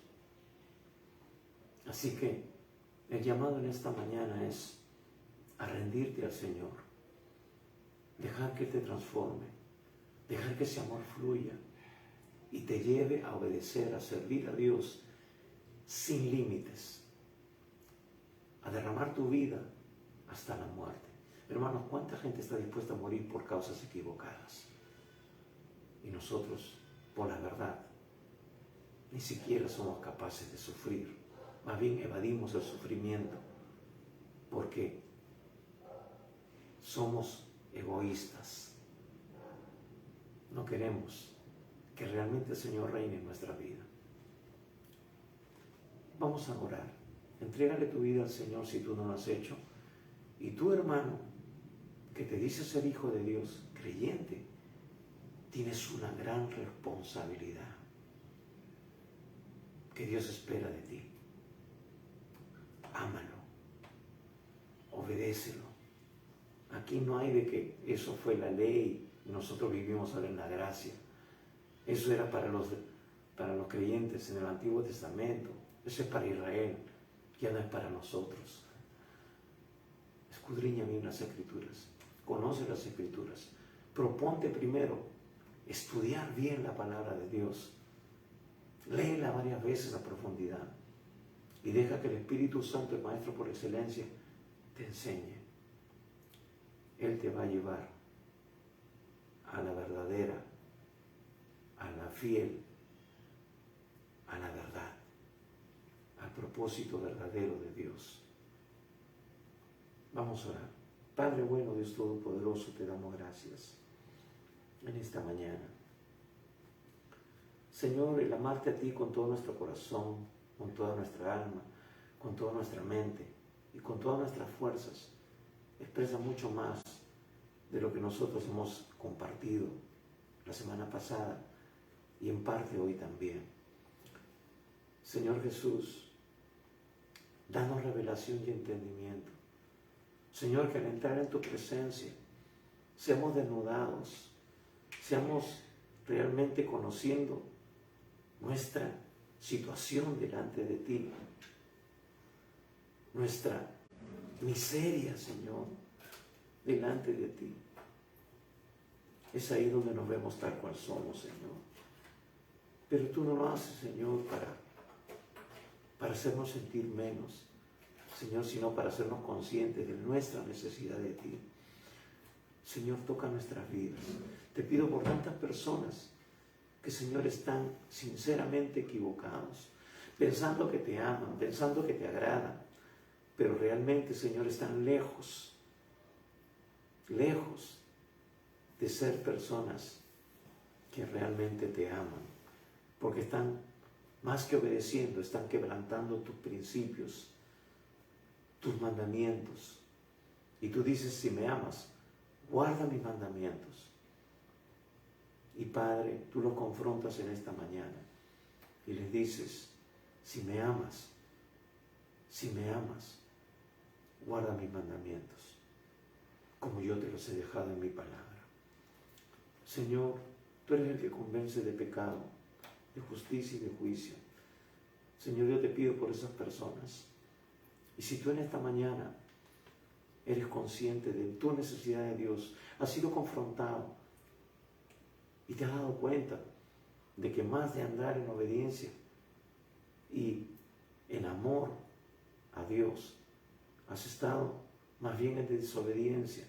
Así que el llamado en esta mañana es a rendirte al Señor. Dejar que te transforme. Dejar que ese amor fluya y te lleve a obedecer, a servir a Dios sin límites, a derramar tu vida hasta la muerte. Hermanos, ¿cuánta gente está dispuesta a morir por causas equivocadas? Y nosotros, por la verdad, ni siquiera somos capaces de sufrir. Más bien evadimos el sufrimiento porque somos egoístas. No queremos que realmente el Señor reine en nuestra vida. Vamos a orar. Entrégale tu vida al Señor si tú no lo has hecho. Y tu hermano, que te dice ser hijo de Dios, creyente, tienes una gran responsabilidad que Dios espera de ti. Ámalo, obedécelo. Aquí no hay de que eso fue la ley y nosotros vivimos ahora en la gracia. Eso era para los creyentes en el Antiguo Testamento. Eso es para Israel, ya no es para nosotros. Escudriña bien las Escrituras, conoce las Escrituras. Proponte primero estudiar bien la palabra de Dios. Léela varias veces a profundidad y deja que el Espíritu Santo, el Maestro por excelencia, te enseñe. Él te va a llevar a la verdadera, a la fiel, a la verdad, al propósito verdadero de Dios. Vamos a orar. Padre bueno, Dios Todopoderoso, te damos gracias en esta mañana. Señor, el amarte a ti con todo nuestro corazón, con toda nuestra alma, con toda nuestra mente y con todas nuestras fuerzas, expresa mucho más de lo que nosotros hemos compartido la semana pasada y en parte hoy también. Señor Jesús, danos revelación y entendimiento. Señor, que al entrar en tu presencia seamos desnudados, seamos realmente conociendo nuestra situación delante de ti, nuestra miseria, Señor, delante de ti. Es ahí donde nos vemos tal cual somos, Señor. Pero tú no lo haces, Señor, para hacernos sentir menos, Señor, sino para hacernos conscientes de nuestra necesidad de ti. Señor, toca nuestras vidas. Te pido por tantas personas que, Señor, están sinceramente equivocados, pensando que te aman, pensando que te agradan, pero realmente, Señor, están lejos de ser personas que realmente te aman, porque están más que obedeciendo, están quebrantando tus principios, tus mandamientos. Y tú dices, si me amas, guarda mis mandamientos. Y Padre, tú los confrontas en esta mañana y les dices, si me amas, guarda mis mandamientos, como yo te los he dejado en mi palabra. Señor, tú eres el que convence de pecado, de justicia y de juicio. Señor, yo te pido por esas personas. Y si tú en esta mañana eres consciente de tu necesidad de Dios, has sido confrontado y te has dado cuenta de que más de andar en obediencia y en amor a Dios, has estado más bien en desobediencia.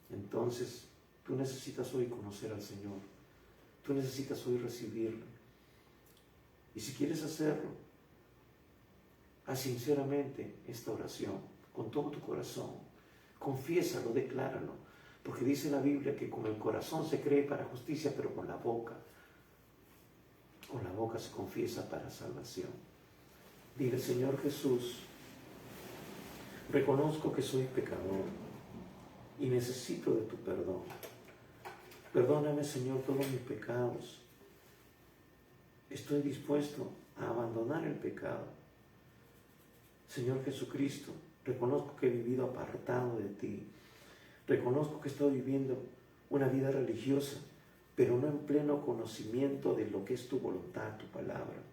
Entonces, tú necesitas hoy conocer al Señor. Tú necesitas hoy recibirlo. Y si quieres hacerlo, haz sinceramente esta oración, con todo tu corazón. Confiésalo, decláralo. Porque dice la Biblia que con el corazón se cree para justicia, pero con la boca se confiesa para salvación. Dile, Señor Jesús, reconozco que soy pecador y necesito de tu perdón. Perdóname, Señor, todos mis pecados. Estoy dispuesto a abandonar el pecado. Señor Jesucristo, reconozco que he vivido apartado de ti. Reconozco que estoy viviendo una vida religiosa, pero no en pleno conocimiento de lo que es tu voluntad, tu palabra.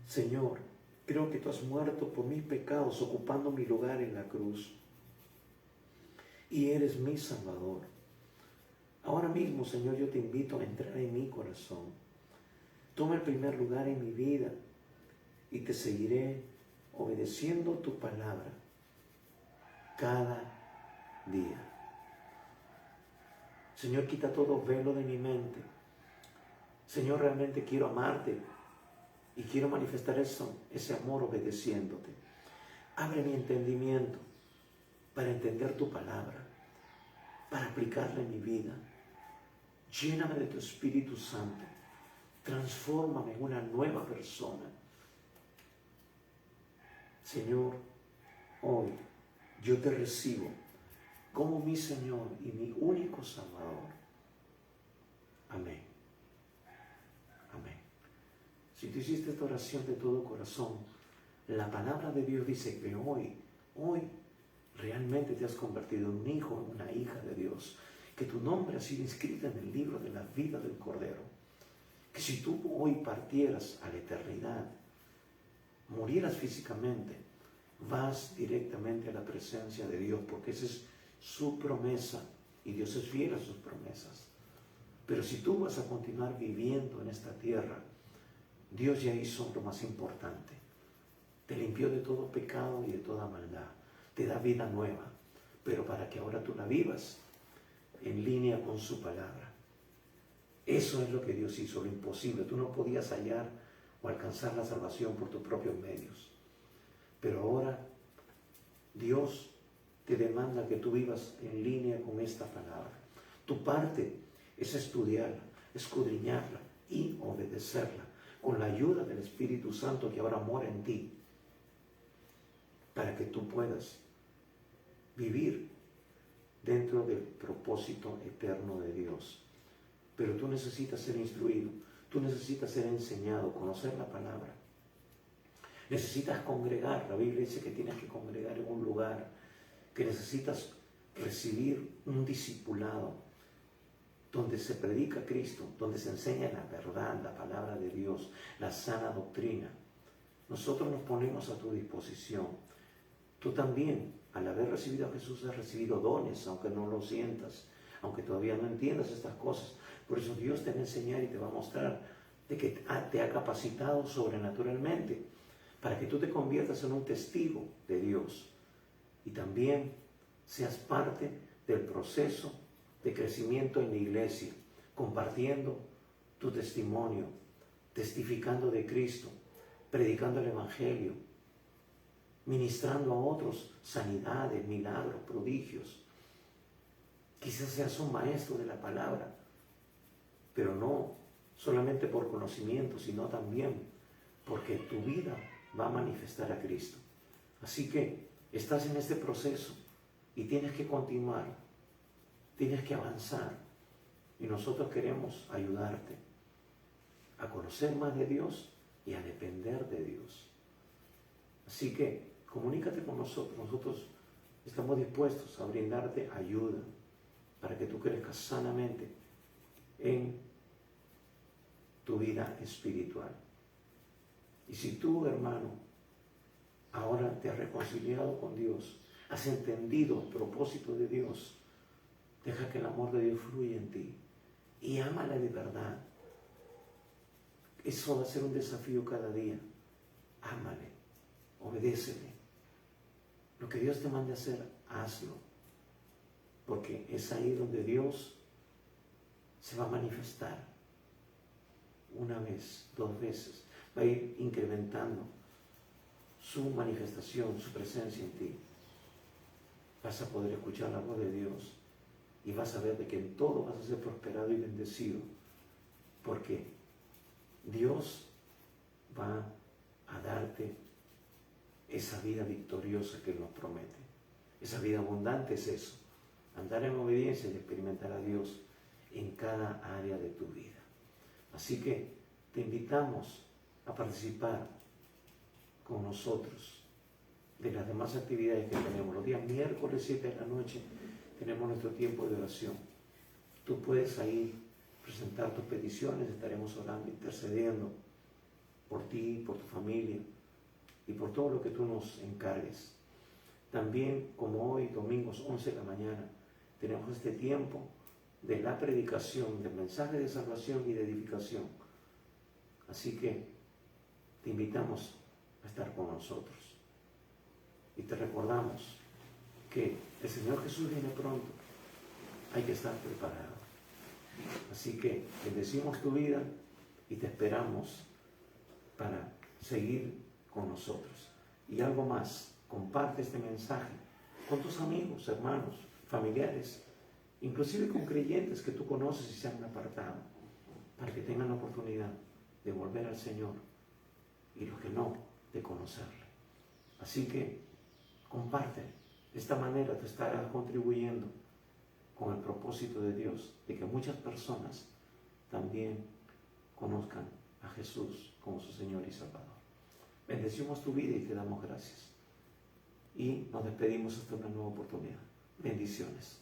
Señor, creo que tú has muerto por mis pecados, ocupando mi lugar en la cruz. Y eres mi Salvador. Ahora mismo, Señor, yo te invito a entrar en mi corazón. Toma el primer lugar en mi vida y te seguiré obedeciendo tu palabra cada día. Señor, quita todo velo de mi mente. Señor, realmente quiero amarte y quiero manifestar ese amor obedeciéndote. Abre mi entendimiento para entender tu palabra, para aplicarla en mi vida. Lléname de tu Espíritu Santo. Transfórmame en una nueva persona. Señor, hoy yo te recibo como mi Señor y mi único Salvador. Amén. Amén. Si tú hiciste esta oración de todo corazón, la palabra de Dios dice que hoy realmente te has convertido en un hijo, en una hija de Dios. que tu nombre ha sido inscrito en el libro de la vida del Cordero. Que si tú hoy partieras a la eternidad, murieras físicamente, vas directamente a la presencia de Dios, porque esa es su promesa y Dios es fiel a sus promesas. Pero si tú vas a continuar viviendo en esta tierra, Dios ya hizo lo más importante. Te limpió de todo pecado y de toda maldad. Te da vida nueva, pero para que ahora tú la vivas en línea con su palabra. Eso es lo que Dios hizo, lo imposible. Tú no podías hallar o alcanzar la salvación por tus propios medios. Pero ahora Dios te demanda que tú vivas en línea con esta palabra. Tu parte es estudiarla, escudriñarla y obedecerla con la ayuda del Espíritu Santo que ahora mora en ti, para que tú puedas vivir dentro del propósito eterno de Dios. Pero tú necesitas ser instruido, tú necesitas ser enseñado, conocer la palabra. Necesitas congregar, la Biblia dice que tienes que congregar en un lugar, que necesitas recibir un discipulado, donde se predica Cristo, donde se enseña la verdad, la palabra de Dios, la sana doctrina. Nosotros nos ponemos a tu disposición. Tú también, al haber recibido a Jesús, has recibido dones, aunque no lo sientas, aunque todavía no entiendas estas cosas. Por eso Dios te va a enseñar y te va a mostrar de que te ha capacitado sobrenaturalmente para que tú te conviertas en un testigo de Dios y también seas parte del proceso de crecimiento en la iglesia, compartiendo tu testimonio, testificando de Cristo, predicando el Evangelio, ministrando a otros sanidades, milagros, prodigios. Quizás seas un maestro de la palabra, pero no solamente por conocimiento, sino también porque tu vida va a manifestar a Cristo. Así que estás en este proceso y tienes que continuar, tienes que avanzar. Y nosotros queremos ayudarte a conocer más de Dios y a depender de Dios. Así que comunícate con nosotros. Nosotros estamos dispuestos a brindarte ayuda para que tú crezcas sanamente en tu vida espiritual. Y si tú, hermano, ahora te has reconciliado con Dios, has entendido el propósito de Dios, deja que el amor de Dios fluya en ti y ámala de verdad. Eso va a ser un desafío cada día. Ámale, obedécele. Lo que Dios te mande hacer, hazlo. Porque es ahí donde Dios se va a manifestar. Una vez, 2 veces. Va a ir incrementando su manifestación, su presencia en ti. Vas a poder escuchar la voz de Dios y vas a ver de que en todo vas a ser prosperado y bendecido, porque Dios va a darte esa vida victoriosa que Él nos promete. Esa vida abundante es eso, andar en obediencia y experimentar a Dios en cada área de tu vida. Así que te invitamos a participar con nosotros de las demás actividades que tenemos. Los días miércoles 7 de la noche tenemos nuestro tiempo de oración. Tú puedes ahí presentar tus peticiones, estaremos orando, intercediendo por ti, por tu familia y por todo lo que tú nos encargues. También, como hoy, domingos 11 de la mañana, tenemos este tiempo de la predicación, del mensaje de salvación y de edificación. Así que te invitamos a estar con nosotros. Y te recordamos que el Señor Jesús viene pronto. Hay que estar preparado. Así que bendecimos tu vida y te esperamos para seguir con nosotros. Y algo más, comparte este mensaje con tus amigos, hermanos, familiares, inclusive con creyentes que tú conoces y se han apartado, para que tengan la oportunidad de volver al Señor y los que no, de conocerle. Así que comparte. De esta manera te estarás contribuyendo con el propósito de Dios de que muchas personas también conozcan a Jesús como su Señor y Salvador. Bendecimos tu vida y te damos gracias. Y nos despedimos hasta una nueva oportunidad. Bendiciones.